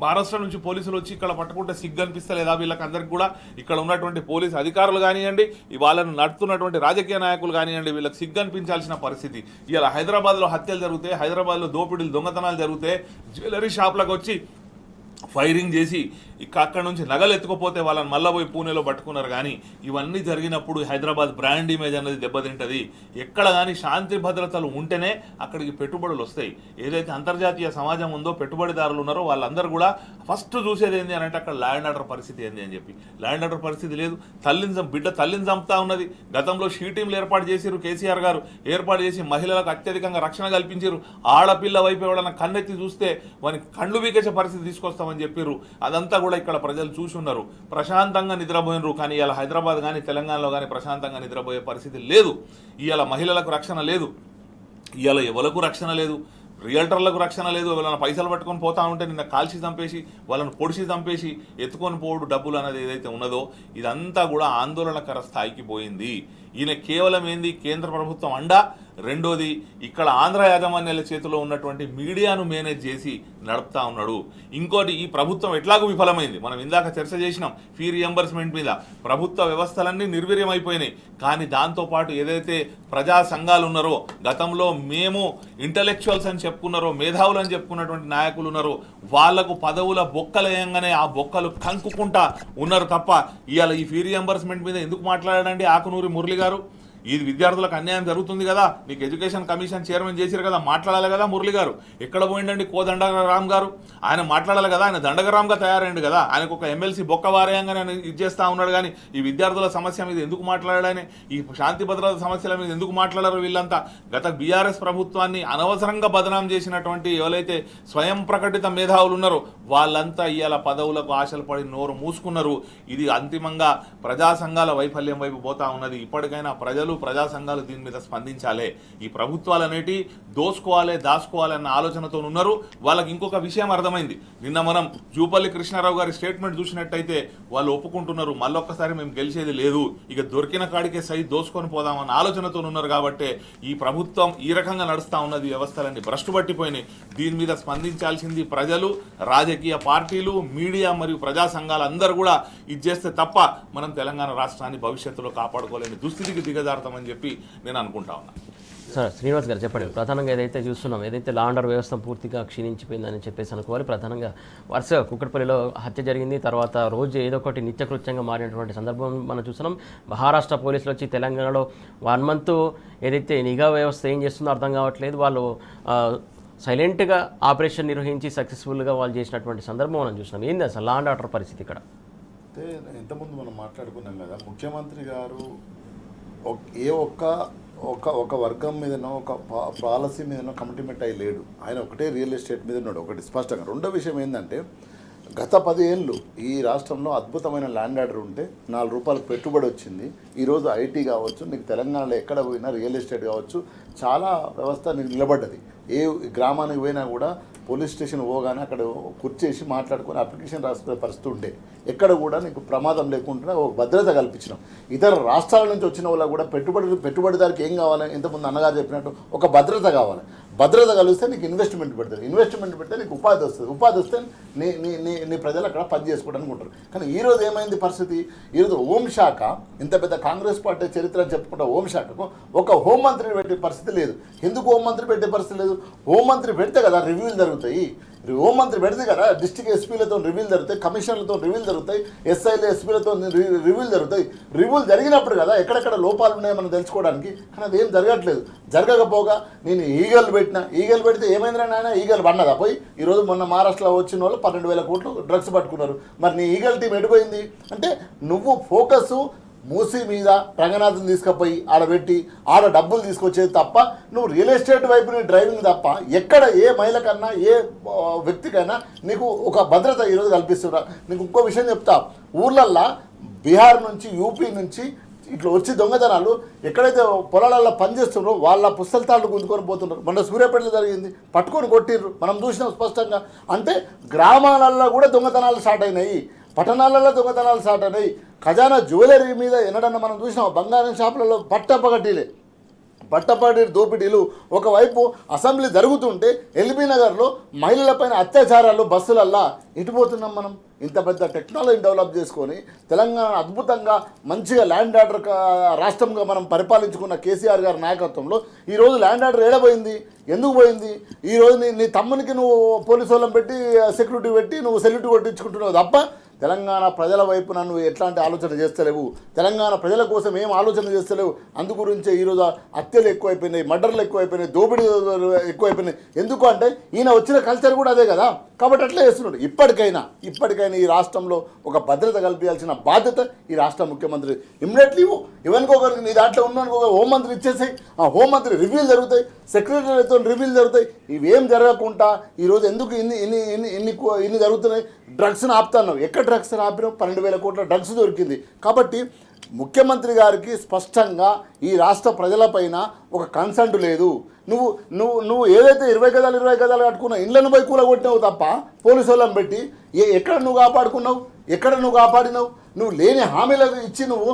మహారాష్ట్ర నుంచి పోలీసులు వచ్చి ఇక్కడ పట్టుకుంటే సిగ్గు అనిపిస్తలేదా వీళ్ళకి అందరికి కూడా? ఇక్కడ ఉన్నటువంటి పోలీసు అధికారులు కానివ్వండి, వాళ్ళను నడుతున్నటువంటి రాజకీయ నాయకులు కానివ్వండి, వీళ్ళకి సిగ్గు అనిపించాల్సిన పరిస్థితి. ఇలా హైదరాబాద్లో హత్యలు జరుగుతాయి, హైదరాబాద్లో దోపిడీలు దొంగతనాలు జరుగుతాయి, జ్యువెలరీ షాప్లకు వచ్చి ఫైరింగ్ చేసి అక్కడ నుంచి నగలు ఎత్తుకుపోతే వాళ్ళని మళ్ళీ పోయి పూణేలో పట్టుకున్నారు. కానీ ఇవన్నీ జరిగినప్పుడు హైదరాబాద్ బ్రాండ్ ఇమేజ్ అనేది దెబ్బతింటుంది. ఎక్కడ కానీ శాంతి భద్రతలు ఉంటేనే అక్కడికి పెట్టుబడులు వస్తాయి. ఏదైతే అంతర్జాతీయ సమాజం ఉందో, పెట్టుబడిదారులు ఉన్నారో వాళ్ళందరూ కూడా ఫస్ట్ చూసేది ఏంటి అని అంటే అక్కడ ల్యాండ్ ఆర్డర్ పరిస్థితి ఏంటి అని చెప్పి. ల్యాండ్ ఆర్డర్ పరిస్థితి లేదు. బిడ్డ తల్లిని చంపుతా ఉన్నది. గతంలో షీ టీంలు ఏర్పాటు చేసిరు కేసీఆర్ గారు, ఏర్పాటు చేసి మహిళలకు అత్యధికంగా రక్షణ కల్పించారు. ఆడపిల్ల వైపు ఎవడన్నా కన్నెత్తి చూస్తే వాని కండ్లు వీకేసే పరిస్థితి తీసుకొస్తామని చెప్పారు. అదంతా కూడా ఇక్కడ ప్రజలు చూసి ఉన్నారు. ప్రశాంతంగా నిద్రపోయినరు. కానీ ఇలా హైదరాబాద్ కానీ తెలంగాణలో కానీ ప్రశాంతంగా నిద్రపోయే పరిస్థితి లేదు. ఇవాళ మహిళలకు రక్షణ లేదు, ఇవాళ ఎవరికి రక్షణ లేదు, రియల్టర్లకు రక్షణ లేదు. వాళ్ళని పైసలు పట్టుకొని పోతా ఉంటే నిన్న కాల్చి చంపేసి వాళ్ళని పొడిచి చంపేసి ఎత్తుకొని పోవడం డబ్బులు అనేది ఏదైతే ఉన్నదో ఇదంతా కూడా ఆందోళనకర స్థాయికి పోయింది. ఈయన కేవలం ఏంది కేంద్ర ప్రభుత్వం అండా, రెండోది ఇక్కడ ఆంధ్ర యాజమాన్యాల చేతిలో ఉన్నటువంటి మీడియాను మేనేజ్ చేసి నడుపుతా ఉన్నాడు. ఇంకోటి ఈ ప్రభుత్వం ఎట్లాగూ విఫలమైంది. మనం ఇందాక చర్చ చేసినాం ఫీ రియంబర్స్మెంట్ మీద. ప్రభుత్వ వ్యవస్థలన్నీ నిర్వీర్యమైపోయినాయి. కానీ దాంతోపాటు ఏదైతే ప్రజా సంఘాలు ఉన్నారో, గతంలో మేము ఇంటలెక్చువల్స్ అని చెప్పుకున్నారో, మేధావులు అని చెప్పుకున్నటువంటి నాయకులు ఉన్నారో, వాళ్లకు పదవుల బొక్కలేయంగానే ఆ బొక్కలు కంకుకుంటా ఉన్నారు తప్ప ఇవాళ ఈ ఫీ రియంబర్స్మెంట్ మీద ఎందుకు మాట్లాడాడండి ఆకునూరి మురళి గారు? ఇది విద్యార్థులకు అన్యాయం జరుగుతుంది కదా, నీకు ఎడ్యుకేషన్ కమిషన్ చైర్మన్ చేశారు కదా, మాట్లాడాలి కదా మురళి గారు. ఎక్కడ పోయిండండి కోదండరామ్ గారు? ఆయన మాట్లాడాలి కదా, ఆయన దండగరామ్గా తయారైంది కదా. ఆయనకు ఒక ఎమ్మెల్సీ బొక్క వారేయంగానే ఆయన ఇది చేస్తూ ఉన్నాడు. కానీ ఈ విద్యార్థుల సమస్య మీద ఎందుకు మాట్లాడాడని, ఈ శాంతి భద్రత సమస్యల మీద ఎందుకు మాట్లాడారు వీళ్ళంతా? గత బీఆర్ఎస్ ప్రభుత్వాన్ని అనవసరంగా బదనాం చేసినటువంటి ఎవరైతే స్వయం ప్రకటిత మేధావులు ఉన్నారో వాళ్ళంతా ఇవాళ పదవులకు ఆశలు పడి నోరు మూసుకున్నారు. ఇది అంతిమంగా ప్రజా సంఘాల వైఫల్యం వైపు పోతా ఉన్నది. ఇప్పటికైనా ప్రజా సంఘాలు దీని మీద స్పందించాలి. ఈ ప్రభుత్వాలు అనేటి దోసుకోవాలి, దాచుకోవాలి అన్న ఆలోచనతో ఉన్నారు. వాళ్ళకి ఇంకొక విషయం అర్థమైంది. నిన్న మనం జూపల్లి కృష్ణారావు గారి స్టేట్మెంట్ చూసినట్టయితే వాళ్ళు ఒప్పుకుంటున్నారు, మళ్ళొక్కసారి మేము గెలిచేది లేదు, ఇక దొరికిన కాడికే సై దోసుకొని పోదామన్న ఆలోచనతో ఉన్నారు. కాబట్టి ఈ ప్రభుత్వం ఈ రకంగా నడుస్తూ ఉన్నది. వ్యవస్థలన్నీ భ్రష్టు పట్టిపోయినాయి. దీని మీద స్పందించాల్సింది ప్రజలు, రాజకీయ పార్టీలు, మీడియా మరియు ప్రజా సంఘాలు అందరూ కూడా ఇది చేస్తే తప్ప మనం తెలంగాణ రాష్ట్రాన్ని భవిష్యత్తులో కాపాడుకోలేని దుస్థితికి దిగజారుతామని చెప్పి నేను అనుకుంటా ఉన్నా. సార్ శ్రీనివాస్ గారు చెప్పండి, ప్రధానంగా ఏదైతే చూస్తున్నాం, ఏదైతే లా అండ్ ఆర్డర్ వ్యవస్థ పూర్తిగా క్షీణించిపోయిందని చెప్పేసి అనుకోవాలి. ప్రధానంగా వరుసగా కుక్కట్పల్లిలో హత్య జరిగింది, తర్వాత రోజు ఏదో ఒకటి నిత్యకృత్యంగా మారినటువంటి సందర్భం మనం చూస్తున్నాం. మహారాష్ట్ర పోలీసులు వచ్చి తెలంగాణలో 1 month ఏదైతే నిఘా వ్యవస్థ ఏం చేస్తుందో అర్థం కావట్లేదు. వాళ్ళు సైలెంట్గా ఆపరేషన్ నిర్వహించి సక్సెస్ఫుల్గా వాళ్ళు చేసినటువంటి సందర్భం మనం చూస్తున్నాం. ఏంది అసలు లా అండ్ ఆర్డర్ పరిస్థితి ఇక్కడ? అంటే ఇంతకుముందు మనం మాట్లాడుకున్నాం కదా, ముఖ్యమంత్రి గారు ఒక వర్గం మీదనో ఒక పాలసీ మీదనో కమిట్మెంట్ అయ్యి లేడు. ఆయన ఒకటే రియల్ ఎస్టేట్ మీద ఉన్నాడు, ఒకటి స్పష్టంగా. రెండో విషయం ఏంటంటే గత 10 ఏళ్ళు ఈ రాష్ట్రంలో అద్భుతమైన ల్యాండ్ ఆర్డర్ ఉంటే ₹4 పెట్టుబడి వచ్చింది. ఈరోజు ఐటీ కావచ్చు, నీకు తెలంగాణలో ఎక్కడ పోయినా రియల్ ఎస్టేట్ కావచ్చు, చాలా వ్యవస్థ నీకు నిలబడ్డది. ఏ గ్రామానికి పోయినా కూడా పోలీస్ స్టేషన్ పోగానే అక్కడ కూర్చేసి మాట్లాడుకొని అప్లికేషన్ రాసుకునే పరిస్థితి ఉండే. ఎక్కడ కూడా నీకు ప్రమాదం లేకుండా ఒక భద్రత కల్పించినాం. ఇతర రాష్ట్రాల నుంచి వచ్చిన వాళ్ళకు కూడా పెట్టుబడిదారికి ఏం కావాలి? ఇంతకుముందు అన్నగారు చెప్పినట్టు ఒక భద్రత కావాలి. భద్రత కలిస్తే నీకు ఇన్వెస్ట్మెంట్ పెడతారు, ఇన్వెస్ట్మెంట్ పెడితే నీకు ఉపాధి వస్తుంది, ఉపాధి వస్తే నీ ప్రజలు అక్కడ పని చేసుకోవడానికి ఉంటారు. కానీ ఈరోజు ఏమైంది పరిస్థితి? ఈరోజు హోంశాఖ, ఇంత పెద్ద కాంగ్రెస్ పార్టీ చరిత్ర చెప్పుకుంటే హోంశాఖకు ఒక హోంమంత్రిని పెట్టే పరిస్థితి లేదు. ఎందుకు హోంమంత్రి పెట్టే పరిస్థితి లేదు? హోంమంత్రి పెడితే కదా రివ్యూలు జరుగుతాయి. హోంమంత్రి పెడితే కదా డిస్ట్రిక్ట్ ఎస్పీలతో రివ్యూలు జరుగుతాయి, కమిషనర్లతో రివ్యూలు జరుగుతాయి, ఎస్ఐలు ఎస్పీలతో రివ్యూలు జరుగుతాయి. రివ్యూలు జరిగినప్పుడు కదా ఎక్కడెక్కడ లోపాలు ఉన్నాయో మనం తెలుసుకోవడానికి. కానీ అది ఏం జరగట్లేదు. జరగకపోగా నేను ఈగలు పెడితే ఏమైందిరా నాయన? ఈగలు పన్నదా పోయి? ఈరోజు మొన్న మహారాష్ట్రలో వచ్చిన వాళ్ళు 12,000 కోట్లు డ్రగ్స్ పట్టుకున్నారు. మరి నీ ఈగల్ టీం ఎడిపోయింది అంటే నువ్వు ఫోకస్ మూసీ మీద రంగనాథన్ తీసుకుపోయి ఆడబెట్టి ఆడ డబ్బులు తీసుకొచ్చేది తప్ప నువ్వు రియల్ ఎస్టేట్ వైపు డ్రైవింగ్ తప్ప ఎక్కడ ఏ మహిళకన్నా ఏ వ్యక్తికైనా నీకు ఒక భద్రత ఈరోజు కల్పిస్తున్నా. నీకు ఇంకో విషయం చెప్తా, ఊర్లల్లో బీహార్ నుంచి యూపీ నుంచి ఇట్లా వచ్చి దొంగతనాలు ఎక్కడైతే పొలాలలో పనిచేస్తున్నారో వాళ్ళ పుస్తకాలు గుంజుకొని పోతున్నారు. మన సూర్యాపేటలో జరిగింది, పట్టుకొని కొట్టిర్రు, మనం చూసినాం స్పష్టంగా. అంటే గ్రామాలలో కూడా దొంగతనాలు స్టార్ట్ అయినాయి, పట్టణాలలో దొంగతనాలు స్టార్ట్ అయినాయి. ఖజానా జ్యువెలరీ మీద ఎన్నడన్నా మనం చూసినాం, బంగారం షాపులలో పట్టపగటీలే, పట్టపాటి దోపిడీలు. ఒకవైపు అసెంబ్లీ జరుగుతుంటే ఎల్బీ నగర్లో మహిళలపైన అత్యాచారాలు బస్సులల్లా ఎటుపోతున్నాం మనం? ఇంత పెద్ద టెక్నాలజీ డెవలప్ చేసుకొని తెలంగాణ అద్భుతంగా మంచిగా ల్యాండ్ ఆర్డర్ రాష్ట్రంగా మనం పరిపాలించుకున్న కేసీఆర్ గారి నాయకత్వంలో ఈరోజు ల్యాండ్ ఆర్డర్ ఏడబోయింది, ఎందుకు పోయింది? ఈరోజు నీ తమ్మునికి నువ్వు పోలీసు వాళ్ళని పెట్టి సెక్యూరిటీ పెట్టి నువ్వు సెల్యూరిటీ కొట్టించుకుంటున్నావు తప్ప తెలంగాణ ప్రజల వైపున నువ్వు ఎట్లాంటి ఆలోచన చేస్తలేవు, తెలంగాణ ప్రజల కోసం ఏం ఆలోచన చేస్తలేవు. అందు గురించే ఈరోజు హత్యలు ఎక్కువైపోయినాయి, మర్డర్లు ఎక్కువైపోయినాయి, దోపిడీ ఎక్కువైపోయినాయి. ఎందుకు అంటే ఈయన వచ్చిన కల్చర్ కూడా అదే కదా, కాబట్టి అట్లా చేస్తున్నాడు. ఇప్పటికైనా ఈ రాష్ట్రంలో ఒక భద్రత కల్పించాల్సిన బాధ్యత ఈ రాష్ట్ర ముఖ్యమంత్రి. ఇమ్మీడియట్లీ ఎవరికొకరికి నీ దాంట్లో ఉన్నాను ఒక హోంమంత్రి ఇచ్చేసాయి, ఆ హోంమంత్రి రివ్యూలు జరుగుతాయి, సెక్రటరీతో రివ్యూలు జరుగుతాయి. ఇవేం జరగకుండా ఈరోజు ఎందుకు ఇన్ని జరుగుతున్నాయి? డ్రగ్స్ని ఆపుతున్నావు, ఎక్కడ డ్రగ్స్ ఆపినావు? 12,000 కోట్ల డ్రగ్స్ దొరికింది. కాబట్టి ముఖ్యమంత్రి గారికి స్పష్టంగా ఈ రాష్ట్ర ప్రజలపైన ఒక కన్సర్న్ లేదు. నువ్వు ఏదైతే 20 గదాలు కట్టుకున్నావు ఇళ్లను పోయి కూలగొట్టినావు తప్ప పోలీసు వాళ్ళని పెట్టి ఎక్కడ నువ్వు కాపాడుకున్నావు, ఎక్కడ నువ్వు కాపాడినావు? నువ్వు లేని హామీలు ఇచ్చి నువ్వు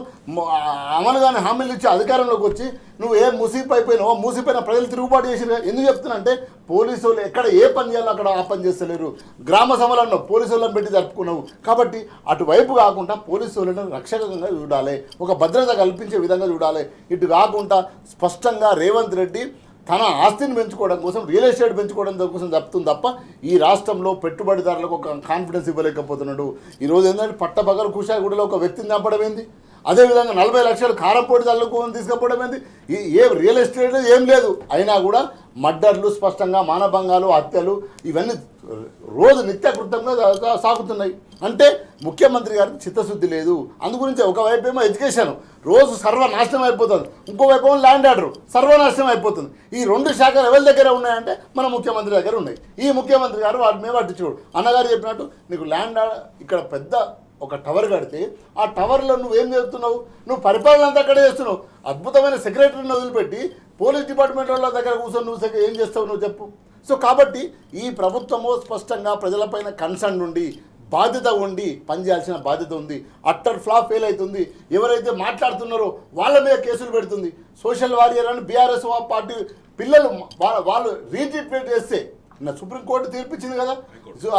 అమలుగానే హామీలు ఇచ్చి అధికారంలోకి వచ్చి నువ్వు ఏం ముసిపు అయిపోయినావో, మూసిపోయిన ప్రజలు తిరుగుబాటు చేసిన. ఎందుకు చెప్తున్నా పోలీసు వాళ్ళు ఎక్కడ ఏ పని చేయాలో అక్కడ ఆ పని చేస్తలేరు. గ్రామ సభలను పోలీసు వాళ్ళని పెట్టి జరుపుకున్నావు. కాబట్టి అటువైపు కాకుండా పోలీసు వాళ్ళని రక్షకంగా చూడాలి, ఒక భద్రత కల్పించే విధంగా చూడాలి. ఇటు కాకుండా స్పష్టంగా రేవంత్ రెడ్డి తన ఆస్తిని పెంచుకోవడం కోసం, రియల్ ఎస్టేట్ పెంచుకోవడం కోసం చెప్తుంది తప్ప ఈ రాష్ట్రంలో పెట్టుబడిదారులకు ఒక కాన్ఫిడెన్స్ ఇవ్వలేకపోతున్నాడు. ఈరోజు ఏంటంటే పట్టపగలు కుషాగూడలో ఒక వ్యక్తిని చంపడం ఏంది, అదేవిధంగా 40 లక్షలు కారంపొడి చల్లుకొని తీసుకుపోవడం ఏంది? ఏ రియల్ ఎస్టేట్ ఏం లేదు. అయినా కూడా మర్డర్లు స్పష్టంగా, మానభంగాలు, హత్యలు ఇవన్నీ రోజు నిత్యకృతంగా సాగుతున్నాయి. అంటే ముఖ్యమంత్రి గారికి చిత్తశుద్ధి లేదు. అందుగురించి ఒకవైపు ఏమో ఎడ్యుకేషన్ రోజు సర్వనాశనం అయిపోతుంది, ఇంకోవైపు ఏమో ల్యాండ్ ఆర్డర్ సర్వనాశనం అయిపోతుంది. ఈ 2 శాఖలు ఎవరి దగ్గర ఉన్నాయంటే మన ముఖ్యమంత్రి దగ్గర ఉన్నాయి. ఈ ముఖ్యమంత్రి గారు వాటి మీద పట్టించుకోడు. అన్నగారు చెప్పినట్టు నీకు ల్యాండ్ ఇక్కడ పెద్ద ఒక టవర్ కడితే ఆ టవర్లో నువ్వేం చేస్తున్నావు? నువ్వు పరిపాలన అంతా అక్కడే చేస్తున్నావు. అద్భుతమైన సెక్రటరీని వదిలిపెట్టి పోలీస్ డిపార్ట్మెంట్ వాళ్ళ దగ్గర కూర్చొని నువ్వు ఏం చేస్తావు నువ్వు చెప్పు. సో కాబట్టి ఈ ప్రభుత్వము స్పష్టంగా ప్రజలపైన కన్సర్న్ ఉండి బాధ్యత ఉండి పనిచేయాల్సిన బాధ్యత ఉంది. అట్టర్ ఫ్లాప్ ఫెయిల్ అవుతుంది. ఎవరైతే మాట్లాడుతున్నారో వాళ్ళ మీద కేసులు పెడుతుంది. సోషల్ వారియర్ అని బీఆర్ఎస్ పార్టీ పిల్లలు వాళ్ళు రీట్రీట్మెంట్ చేస్తే సుప్రీంకోర్టు తీర్పిచ్చింది కదా,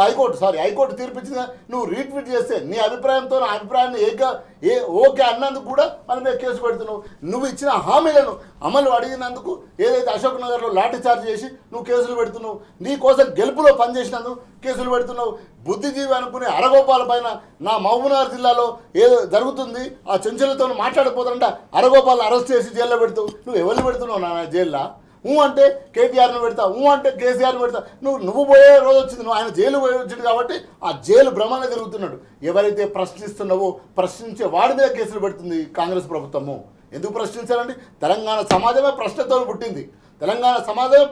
హైకోర్టు తీర్పిచ్చింది కదా, నువ్వు రీట్వీట్ చేస్తే నీ అభిప్రాయంతో నా అభిప్రాయాన్ని ఓకే అన్నందుకు కూడా మన మీద కేసు పెడుతున్నావు. నువ్వు ఇచ్చిన హామీలను అమలు అడిగినందుకు ఏదైతే అశోక్ నగర్లో లాఠీ చార్జ్ చేసి నువ్వు కేసులు పెడుతున్నావు. నీ కోసం గెలుపులో పనిచేసినందుకు కేసులు పెడుతున్నావు. బుద్ధిజీవి అనుకునే అరగోపాల పైన నా మహబూబ్నగర్ జిల్లాలో ఏదో జరుగుతుంది, ఆ చెంచులతో మాట్లాడిపోతారంట అరగోపాలను అరెస్ట్ చేసి జైల్లో పెడుతూ నువ్వు ఎవరిని పెడుతున్నావు నా జైల్లో? అంటే కేటీఆర్ను పెడతా, అంటే కేసీఆర్ను పెడతా. నువ్వు పోయే రోజు వచ్చింది, నువ్వు ఆయన జైలు పోయి వచ్చింది కాబట్టి ఆ జైలు భ్రమణ తిరుగుతున్నాడు. ఎవరైతే ప్రశ్నిస్తున్నావో ప్రశ్నించే వాడి మీద కేసులు పెడుతుంది కాంగ్రెస్ ప్రభుత్వము. ఎందుకు ప్రశ్నించాలండి? తెలంగాణ సమాజమే ప్రశ్నతో పుట్టింది. తెలంగాణ సమాజమే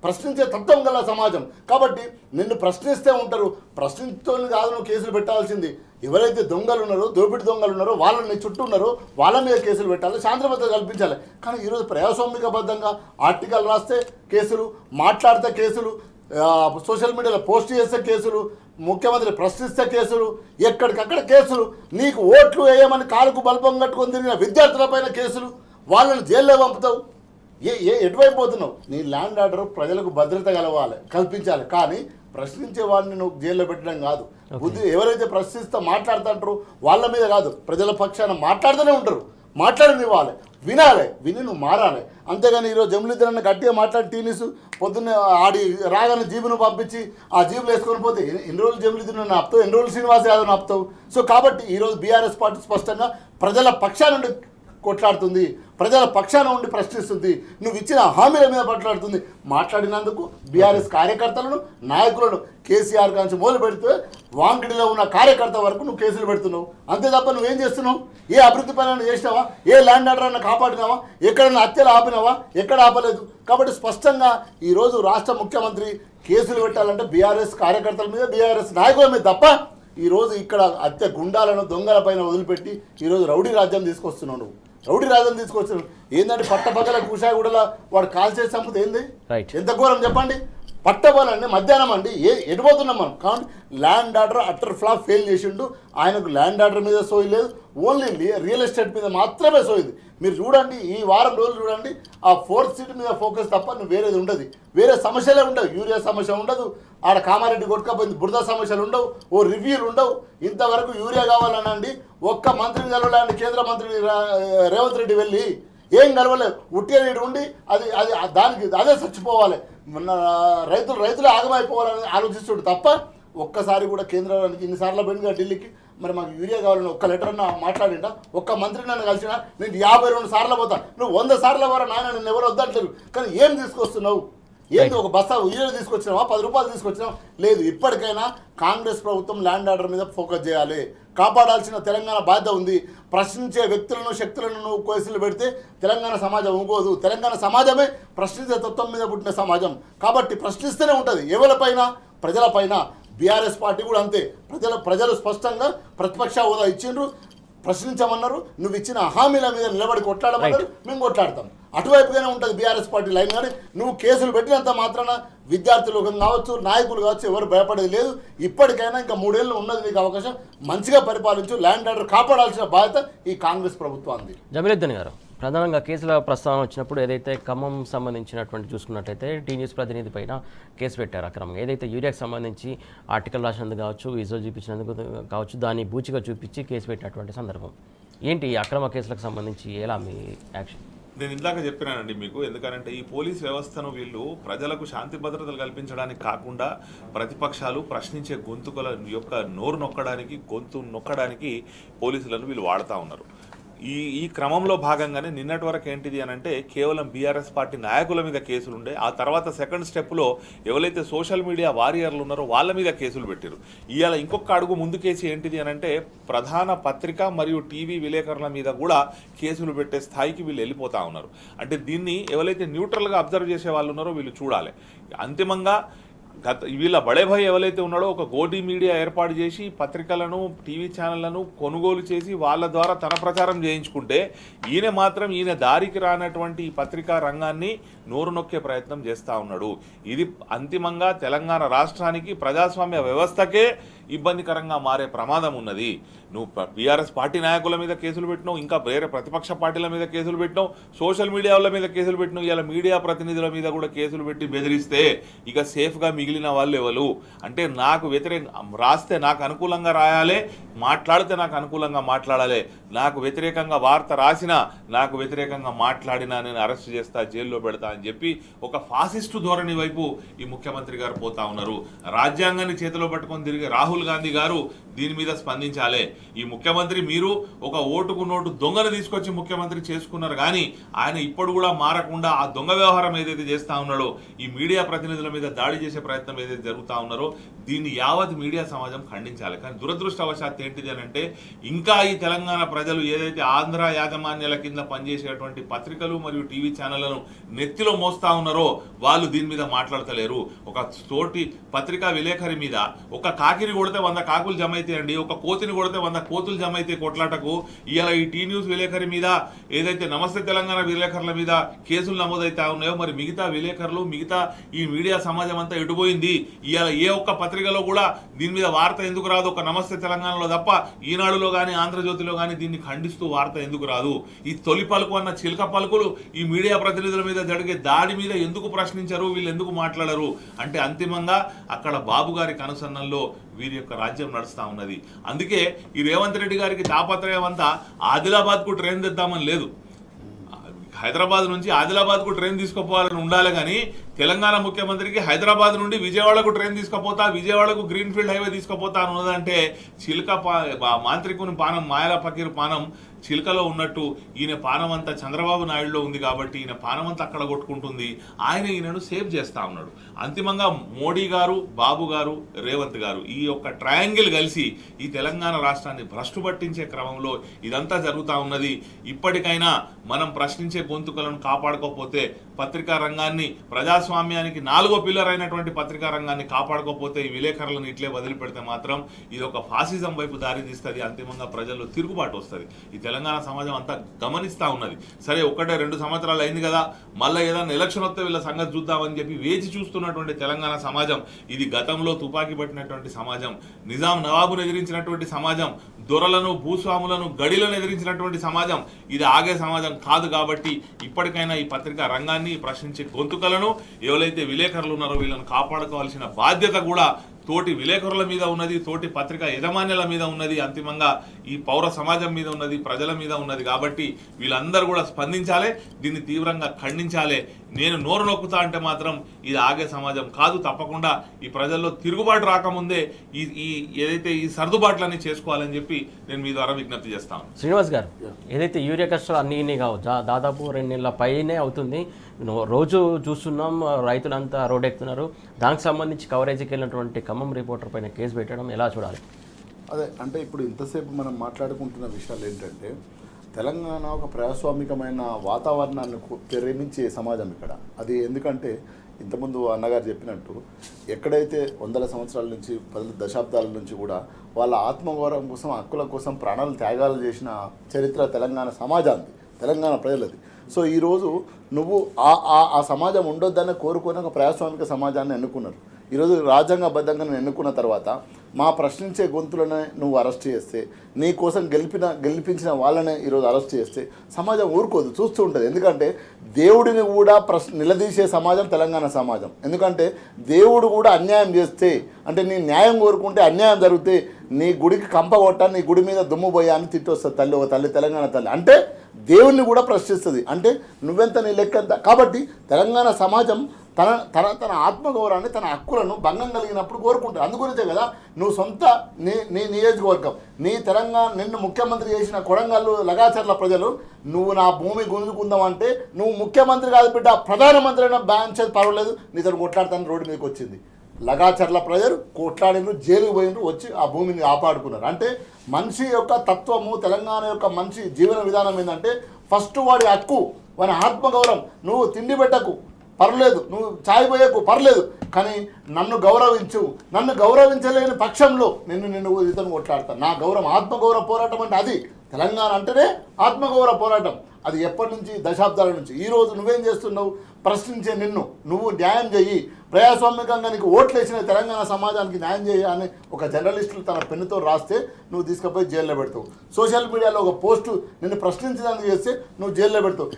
ప్రశ్నించే తత్వం గల సమాజం. కాబట్టి నిన్ను ప్రశ్నిస్తే ఉంటారు, ప్రశ్నించుతో కాదు నువ్వు కేసులు పెట్టాల్సింది. ఎవరైతే దొంగలు ఉన్నారో, దోపిడి దొంగలు ఉన్నారో, వాళ్ళని చుట్టూ ఉన్నారో వాళ్ళ మీద కేసులు పెట్టాలి, శాంతిభద్రత కల్పించాలి. కానీ ఈరోజు ప్రజాస్వామికబద్ధంగా ఆర్టికల్ రాస్తే కేసులు, మాట్లాడితే కేసులు, సోషల్ మీడియాలో పోస్ట్ చేస్తే కేసులు, ముఖ్యమంత్రి ప్రశ్నిస్తే కేసులు, ఎక్కడికక్కడ కేసులు, నీకు ఓట్లు వేయమని కాలుకు బల్బం కట్టుకొని తిరిగిన విద్యార్థులపైన కేసులు, వాళ్ళని జైల్లో పంపుతావు. ఎటువైపు పోతున్నావు? నీ ల్యాండ్ ఆర్డర్ ప్రజలకు భద్రత కల్పించాలి. కానీ ప్రశ్నించే వాడిని నువ్వు జైల్లో పెట్టడం కాదు. ఎవరైతే ప్రశ్నిస్తూ మాట్లాడుతుంటారో వాళ్ళ మీద కాదు, ప్రజల పక్షాన మాట్లాడుతూనే ఉంటారు. మాట్లాడనివ్వాలి, వినాలి, విని నువ్వు మారాలి. అంతేగాని ఈరోజు జమ్ములిద్దరన్న గట్టిగా మాట్లాడి టీనీసు పొద్దున్నే ఆడి రాగానే జీబును పంపించి ఆ జీబులు వేసుకొని పోతే ఎన్ని రోజులు జమ్ములిద్దరన్న ఆపుతావు, ఎన్ని రోజులు శ్రీనివాస్ యాదవ్ని ఆపుతావు. సో కాబట్టి ఈరోజు బీఆర్ఎస్ పార్టీ స్పష్టంగా ప్రజల పక్షాన నుండి కొట్లాడుతుంది, ప్రజల పక్షాన ఉండి ప్రశ్నిస్తుంది, నువ్వు ఇచ్చిన హామీల మీద మాట్లాడుతుంది. మాట్లాడినందుకు బీఆర్ఎస్ కార్యకర్తలను, నాయకులను కేసీఆర్ కాంచి మొదలు పెడితే వాంకిడిలో ఉన్న కార్యకర్త వరకు నువ్వు కేసులు పెడుతున్నావు. అంతే తప్ప నువ్వేం చేస్తున్నావు? ఏ అభివృద్ధి పనులను చేసినావా? ఏ ల్యాండ్ ఆర్డర్ అన్న కాపాడినావా? ఎక్కడన్నా హత్యలు ఆపినావా? ఎక్కడ ఆపలేదు. కాబట్టి స్పష్టంగా ఈరోజు రాష్ట్ర ముఖ్యమంత్రి కేసులు పెట్టాలంటే బీఆర్ఎస్ కార్యకర్తల మీద, బీఆర్ఎస్ నాయకుల మీద తప్ప ఈరోజు ఇక్కడ అత్య గుండాలను దొంగల పైన వదిలిపెట్టి ఈరోజు రౌడీ రాజ్యం తీసుకొస్తున్నావు నువ్వు. రౌడీ రాజ్యం తీసుకొస్తున్నావు ఏంటంటే పట్టపగల కుషాగూడలో వాడు కాల్ చేసి చంపితే ఏంది? రైట్. ఎంత ఘోరం చెప్పండి. పట్టబోలండి మధ్యాహ్నం అండి ఎటుపోతున్నాం మనం. కాబట్టి land order utter flop fail చేసిండు. ఆయనకు ల్యాండ్ ఆర్డర్ మీద సోయి లేదు, ఓన్లీ రియల్ ఎస్టేట్ మీద మాత్రమే సోయింది. మీరు చూడండి ఈ వారం రోజులు చూడండి, ఆ 4th సీట్ మీద ఫోకస్ తప్ప నువ్వు వేరేది ఉండదు. వేరే సమస్యలే ఉండవు. యూరియా సమస్య ఉండదు, ఆడ కామారెడ్డి కొట్టుకపోయింది బురద సమస్యలు ఉండవు, ఓ రివ్యూలు ఉండవు. ఇంతవరకు యూరియా కావాలనండి ఒక్క మంత్రిని కలవలేండి. కేంద్ర మంత్రి రేవంత్ రెడ్డి వెళ్ళి ఏం కలవలేదు, ఉట్టిగా నీడు ఉండి అది అది దానికి అదే చచ్చిపోవాలి, మన రైతులు ఆగమైపోవాలని ఆలోచిస్తుండే తప్ప ఒక్కసారి కూడా కేంద్రానికి ఇన్నిసార్లు పోయిందిగా ఢిల్లీకి. మరి మాకు యూరియా కావాలని ఒక్క లెటర్ అన్న మాట్లాడిండా? ఒక్క మంత్రి నన్ను కలిసినా నేను 52 సార్లు పోతా, నువ్వు 100 సార్లు పోరా నాయన, నిన్ను ఎవరు వద్దట్లేదు. కానీ ఏం తీసుకొస్తున్నావు? ఏంటి ఒక బస్తా యూరియా తీసుకొచ్చినావా? 10 రూపాయలు తీసుకొచ్చినావా? లేదు. ఇప్పటికైనా కాంగ్రెస్ ప్రభుత్వం ల్యాండ్ ఆర్డర్ మీద ఫోకస్ చేయాలి. కాపాడాల్సిన తెలంగాణ బాధ్యత ఉంది. ప్రశ్నించే వ్యక్తులను శక్తులను నువ్వు కేసులు పెడితే తెలంగాణ సమాజం ఊగోదు. తెలంగాణ సమాజమే ప్రశ్నించే తత్వం మీద పుట్టిన సమాజం. కాబట్టి ప్రశ్నిస్తూనే ఉంటుంది ఎవరిపైన, ప్రజలపైన. బీఆర్ఎస్ పార్టీ కూడా అంతే. ప్రజలు స్పష్టంగా ప్రతిపక్ష హోదా ఇచ్చిండ్రు, ప్రశ్నించమన్నారు. నువ్వు ఇచ్చిన హామీల మీద నిలబడి కొట్లాడమన్నారు, మేము కొట్లాడతాం. అటువైపుగానే ఉంటుంది బీఆర్ఎస్ పార్టీ లైన్. కానీ నువ్వు కేసులు పెట్టినంత మాత్రాన విద్యార్థులు కావచ్చు, నాయకులు కావచ్చు, ఎవరు భయపడేది లేదు. ఇప్పటికైనా ఇంకా 3 ఏళ్ళు ఉన్నది నీకు అవకాశం. మంచిగా పరిపాలించు. ల్యాండ్ ఆర్డర్ కాపాడాల్సిన బాధ్యత ఈ కాంగ్రెస్ ప్రభుత్వానికి. జమీలుద్దీన్ గారు, ప్రధానంగా కేసుల ప్రస్తావన వచ్చినప్పుడు ఏదైతే ఖమ్మం సంబంధించినటువంటి చూసుకున్నట్టయితే టీ న్యూస్ ప్రతినిధి పైన కేసు పెట్టారు అక్రమంగా. ఏదైతే యూరియాకి సంబంధించి ఆర్టికల్ రాసినందుకు కావచ్చు, విజువల్ చూపించినందుకు కావచ్చు, దాన్ని బూచిగా చూపించి కేసు పెట్టినటువంటి సందర్భం ఏంటి? ఈ అక్రమ కేసులకు సంబంధించి ఎలా మీ యాక్షన్? నేను ఇందాక చెప్పినానండి మీకు. ఎందుకంటే ఈ పోలీస్ వ్యవస్థను వీళ్ళు ప్రజలకు శాంతి భద్రతలు కల్పించడానికి కాకుండా ప్రతిపక్షాలు ప్రశ్నించే గొంతుకల యొక్క నోరు నొక్కడానికి, గొంతు నొక్కడానికి పోలీసులను వీళ్ళు వాడుతూ ఉన్నారు. ఈ క్రమంలో భాగంగానే నిన్నటి వరకు ఏంటిది అని అంటే కేవలం బీఆర్ఎస్ పార్టీ నాయకుల మీద కేసులు ఉండే. ఆ తర్వాత సెకండ్ స్టెప్లో ఎవరైతే సోషల్ మీడియా వారియర్లు ఉన్నారో వాళ్ళ మీద కేసులు పెట్టారు. ఇవాళ ఇంకొక అడుగు ముందుకేసి ఏంటిది అని అంటే ప్రధాన పత్రిక మరియు టీవీ విలేకరుల మీద కూడా కేసులు పెట్టే స్థాయికి వీళ్ళు వెళ్ళిపోతూ ఉన్నారు. అంటే దీన్ని ఎవరైతే న్యూట్రల్గా అబ్జర్వ్ చేసే వాళ్ళు ఉన్నారో వీళ్ళు చూడాలి. అంతిమంగా వీళ్ళ బడేభాయ్ ఎవరైతే ఉన్నాడో ఒక గోడీ మీడియా ఏర్పాటు చేసి పత్రికలను, టీవీ ఛానళ్లను కొనుగోలు చేసి వాళ్ళ ద్వారా తన ప్రచారం చేయించుకుంటే ఈయన దారికి రానటువంటి ఈ పత్రికా రంగాన్ని నోరు నొక్కే ప్రయత్నం చేస్తూ ఉన్నాడు. ఇది అంతిమంగా తెలంగాణ రాష్ట్రానికి, ప్రజాస్వామ్య వ్యవస్థకే ఇబ్బందికరంగా మారే ప్రమాదం ఉన్నది. నువ్వు బీఆర్ఎస్ పార్టీ నాయకుల మీద కేసులు పెట్టినావు, ఇంకా వేరే ప్రతిపక్ష పార్టీల మీద కేసులు పెట్టినావు, సోషల్ మీడియా వాళ్ళ మీద కేసులు పెట్టినావు, ఇలా మీడియా ప్రతినిధుల మీద కూడా కేసులు పెట్టి బెదిరిస్తే ఇక సేఫ్గా మిగిలిన వాళ్ళు ఎవరు అంటే నాకు రాస్తే నాకు అనుకూలంగా రాయాలి, మాట్లాడితే నాకు అనుకూలంగా మాట్లాడాలి, నాకు వ్యతిరేకంగా వార్త రాసినా, నాకు వ్యతిరేకంగా మాట్లాడినా నేను అరెస్ట్ చేస్తా, జైల్లో పెడతా అని చెప్పి ఒక ఫాసిస్టు ధోరణి వైపు ఈ ముఖ్యమంత్రి గారు పోతా ఉన్నారు. రాజ్యాంగాన్ని చేతిలో పట్టుకొని తిరిగి రాహుల్ గాంధీ గారు దీని మీద స్పందించాలి. ఈ ముఖ్యమంత్రి మీరు ఒక ఓటుకు నోటు దొంగను తీసుకొచ్చి ముఖ్యమంత్రి చేసుకున్నారు, కానీ ఆయన ఇప్పుడు కూడా మారకుండా ఆ దొంగ వ్యవహారం ఏదైతే చేస్తా ఉన్నాడో, ఈ మీడియా ప్రతినిధుల మీద దాడి చేసే ప్రయత్నం ఏదైతే జరుగుతూ ఉన్నారో దీన్ని యావత్ మీడియా సమాజం ఖండించాలి. కానీ దురదృష్టవశాత్తు ఏంటిది అని అంటే ఇంకా ఈ తెలంగాణ ప్రజలు ఏదైతే ఆంధ్ర యాజమాన్యాల కింద పనిచేసేటువంటి పత్రికలు మరియు టీవీ ఛానళ్లను నెత్తిలో మోస్తా ఉన్నారో వాళ్ళు దీని మీద మాట్లాడతలేరు. ఒక తోటి పత్రికా విలేకరి మీద ఒక కాకిని కొడితే 100 కాకులు జమ అవుతాయండి, ఒక కోతిని కొడితే 100 కోతులు జమ అయితే కొట్లాటకు ఇలా ఈ టీ న్యూస్ విలేకరి మీద ఏదైతే నమస్తే తెలంగాణ విలేకరుల మీద కేసులు నమోదైతే ఉన్నాయో మరి మిగతా విలేకరులు, మిగతా ఈ మీడియా సమాజం అంతా ఎటుపోయింది? ఇవాళ ఏ ఒక్క పత్రికలో కూడా దీని మీద వార్త ఎందుకు రాదు? ఒక నమస్తే తెలంగాణలో తప్ప ఈనాడులో కానీ ఆంధ్రజ్యోతిలో కానీ దీన్ని ఖండిస్తూ వార్త ఎందుకు రాదు? ఈ తొలి పలుకు అన్న చిలక పలుకులు ఈ మీడియా ప్రతినిధుల మీద జరిగే దాడి మీద ఎందుకు ప్రశ్నించరు? వీళ్ళు ఎందుకు మాట్లాడరు? అంటే అంతిమంగా అక్కడ బాబు గారి కనుసన్నల్లో వీరి యొక్క రాజ్యం నడుస్తూ ఉన్నది. అందుకే ఈ రేవంత్ రెడ్డి గారికి తాపత్రయం అంతా ఆదిలాబాద్కు ట్రైన్ తెద్దామని లేదు, హైదరాబాద్ నుంచి ఆదిలాబాద్కు ట్రైన్ తీసుకుపోవాలని ఉండాలి. కానీ తెలంగాణ ముఖ్యమంత్రికి హైదరాబాద్ నుండి విజయవాడకు ట్రైన్ తీసుకుపోతా, విజయవాడకు గ్రీన్ఫీల్డ్ హైవే తీసుకుపోతా ఉన్నదంటే చిలుక మాంత్రికుని పానం, మాయల ఫకీర్ పానం చిలుకలో ఉన్నట్టు ఈయన పానం అంతా చంద్రబాబు నాయుడులో ఉంది కాబట్టి ఈయన పానం అంతా అక్కడ కొట్టుకుంటుంది. ఈయనను సేవ్ చేస్తూ ఉన్నాడు. అంతిమంగా మోడీ గారు, బాబు గారు, రేవంత్ గారు ఈ యొక్క ట్రయాంగిల్ కలిసి ఈ తెలంగాణ రాష్ట్రాన్ని భ్రష్టు పట్టించే క్రమంలో ఇదంతా జరుగుతూ ఉన్నది. ఇప్పటికైనా మనం ప్రశ్నించే గొంతుకలను కాపాడుకోకపోతే పత్రికా రంగాన్ని, ప్రజాస్వామ్యానికి 4వ పిల్లర్ అయినటువంటి పత్రికా రంగాన్ని కాపాడుకోకపోతే ఈ విలేకరులను ఇట్లే వదిలిపెడితే మాత్రం ఇది ఒక ఫాసిజం వైపు దారి తీస్తుంది. అంతిమంగా ప్రజల్లో తిరుగుబాటు వస్తుంది. ఈ తెలంగాణ సమాజం అంతా గమనిస్తూ ఉన్నది. సరే 1-2 సంవత్సరాలు అయింది కదా, మళ్ళీ ఏదైనా ఎలక్షన్ వస్తే వీళ్ళ సంగతి చూద్దామని చెప్పి వేచి చూస్తున్నటువంటి తెలంగాణ సమాజం ఇది గతంలో తుపాకీ పట్టినటువంటి సమాజం, నిజాం నవాబును ఎదిరించినటువంటి సమాజం, దొరలను భూస్వాములను గడిలను ఎదిరించినటువంటి సమాజం. ఇది ఆగే సమాజం కాదు. కాబట్టి ఇప్పటికైనా ఈ పత్రికా రంగాన్ని ప్రశ్నించే గొంతుకలను ఎవరైతే విలేకరులు ఉన్నారో వీళ్ళని కాపాడుకోవాల్సిన బాధ్యత కూడా తోటి విలేకరుల మీద ఉన్నది, తోటి పత్రికా యజమానుల మీద ఉన్నది, అంతిమంగా ఈ పౌర సమాజం మీద ఉన్నది, ప్రజల మీద ఉన్నది. కాబట్టి వీళ్ళందరూ కూడా స్పందించాలి, దీన్ని తీవ్రంగా ఖండించాలి. నేను నోరు నొక్కుతా అంటే మాత్రం ఇది ఆగే సమాజం కాదు. తప్పకుండా ఈ ప్రజల్లో తిరుగుబాటు రాకముందే ఈ ఏదైతే ఈ సర్దుబాట్లన్నీ చేసుకోవాలని చెప్పి నేను మీ ద్వారా విజ్ఞప్తి చేస్తాను. శ్రీనివాస్ గారు, ఏదైతే యూరియా కష్టాలు అన్నీ కావు, దాదాపు 2 నెలల పైనే అవుతుంది. రోజు చూస్తున్నాం రైతులంతా రోడ్డెక్కుతున్నారు. దానికి సంబంధించి కవరేజీకి వెళ్ళినటువంటి ఖమ్మం రిపోర్టర్ పైన కేసు పెట్టడం ఎలా చూడాలి? అదే అంటే ఇప్పుడు ఇంతసేపు మనం మాట్లాడుకుంటున్న విషయాలు ఏంటంటే తెలంగాణ ఒక ప్రజాస్వామికమైన వాతావరణాన్ని ప్రేమించే సమాజం ఇక్కడ. అది ఎందుకంటే ఇంతకుముందు అన్నగారు చెప్పినట్టు ఎక్కడైతే 100 సంవత్సరాల నుంచి 10 దశాబ్దాల నుంచి కూడా వాళ్ళ ఆత్మగౌరవం కోసం, హక్కుల కోసం ప్రాణాలు త్యాగాలు చేసిన చరిత్ర తెలంగాణ సమాజానికి, తెలంగాణ ప్రజలది. సో ఈరోజు నువ్వు ఆ సమాజం ఉండొద్దనే కోరుకుని ఒక ప్రజాస్వామిక సమాజాన్ని ఎన్నుకున్నారు. ఈరోజు రాజ్యాంగబద్ధంగా ఎన్నుకున్న తర్వాత మా ప్రశ్నించే గొంతులనే నువ్వు అరెస్ట్ చేస్తే, నీ కోసం గెలిపించిన వాళ్ళనే ఈరోజు అరెస్ట్ చేస్తే సమాజం ఊరుకోదు, చూస్తూ ఉంటుంది. ఎందుకంటే దేవుడిని కూడా నిలదీసే సమాజం తెలంగాణ సమాజం. ఎందుకంటే దేవుడు కూడా అన్యాయం చేస్తే, అంటే నీ న్యాయం కోరుకుంటే అన్యాయం జరిగితే నీ గుడికి కంప కొట్టా, నీ గుడి మీద దుమ్ము పోయా అని తిట్టొస్తుంది తల్లి, ఒక తల్లి, తెలంగాణ తల్లి. అంటే దేవుణ్ణి కూడా ప్రశ్నిస్తుంది. అంటే నువ్వెంత, నీ లెక్కంత. కాబట్టి తెలంగాణ సమాజం తన ఆత్మగౌరవాన్ని, తన హక్కులను భంగం కలిగినప్పుడు కోరుకుంటారు. అందుగురించే కదా నువ్వు సొంత నీ నియోజకవర్గం, నీ తెలంగాణ నిన్ను ముఖ్యమంత్రి చేసిన కొడంగల్లు లగాచర్ల ప్రజలు నువ్వు నా భూమి గుంజుకుందామంటే నువ్వు ముఖ్యమంత్రి కాదు బిడ్డ, ప్రధానమంత్రి అయినా బ్యాన్ చేసి పర్వాలేదు, నీతో కొట్లాడతాను రోడ్డు మీదకి వచ్చింది. లగాచర్ల ప్రజలు కొట్లాడినరు, జైలుకు పోయినరు, వచ్చి ఆ భూమిని కాపాడుకున్నారు. అంటే మనిషి యొక్క తత్వము, తెలంగాణ యొక్క మనిషి జీవన విధానం ఏంటంటే ఫస్ట్ వాడి హక్కు, వాడి ఆత్మగౌరవం. నువ్వు తిండి పెట్టకు పర్లేదు, నువ్వు చాయ్ పోయకు పర్లేదు, కానీ నన్ను గౌరవించు. నన్ను గౌరవించలేని పక్షంలో నిన్ను ఇతను కొట్లాడతాను. నా గౌరవం, ఆత్మగౌరవ పోరాటం అంటే అది. తెలంగాణ అంటేనే ఆత్మగౌరవ పోరాటం. అది ఎప్పటి నుంచి, దశాబ్దాల నుంచి. ఈరోజు నువ్వేం చేస్తున్నావు? ప్రశ్నించే నువ్వు న్యాయం చెయ్యి, ప్రజాస్వామికంగా నీకు ఓట్లు వేసిన తెలంగాణ సమాజానికి న్యాయం చేయి అని ఒక జర్నలిస్టులు తన పెన్నుతో రాస్తే నువ్వు తీసుకుపోయి జైల్లో పెడతావు. సోషల్ మీడియాలో ఒక పోస్టు నిన్ను ప్రశ్నించడానికి చేస్తే నువ్వు జైల్లో పెడతావు.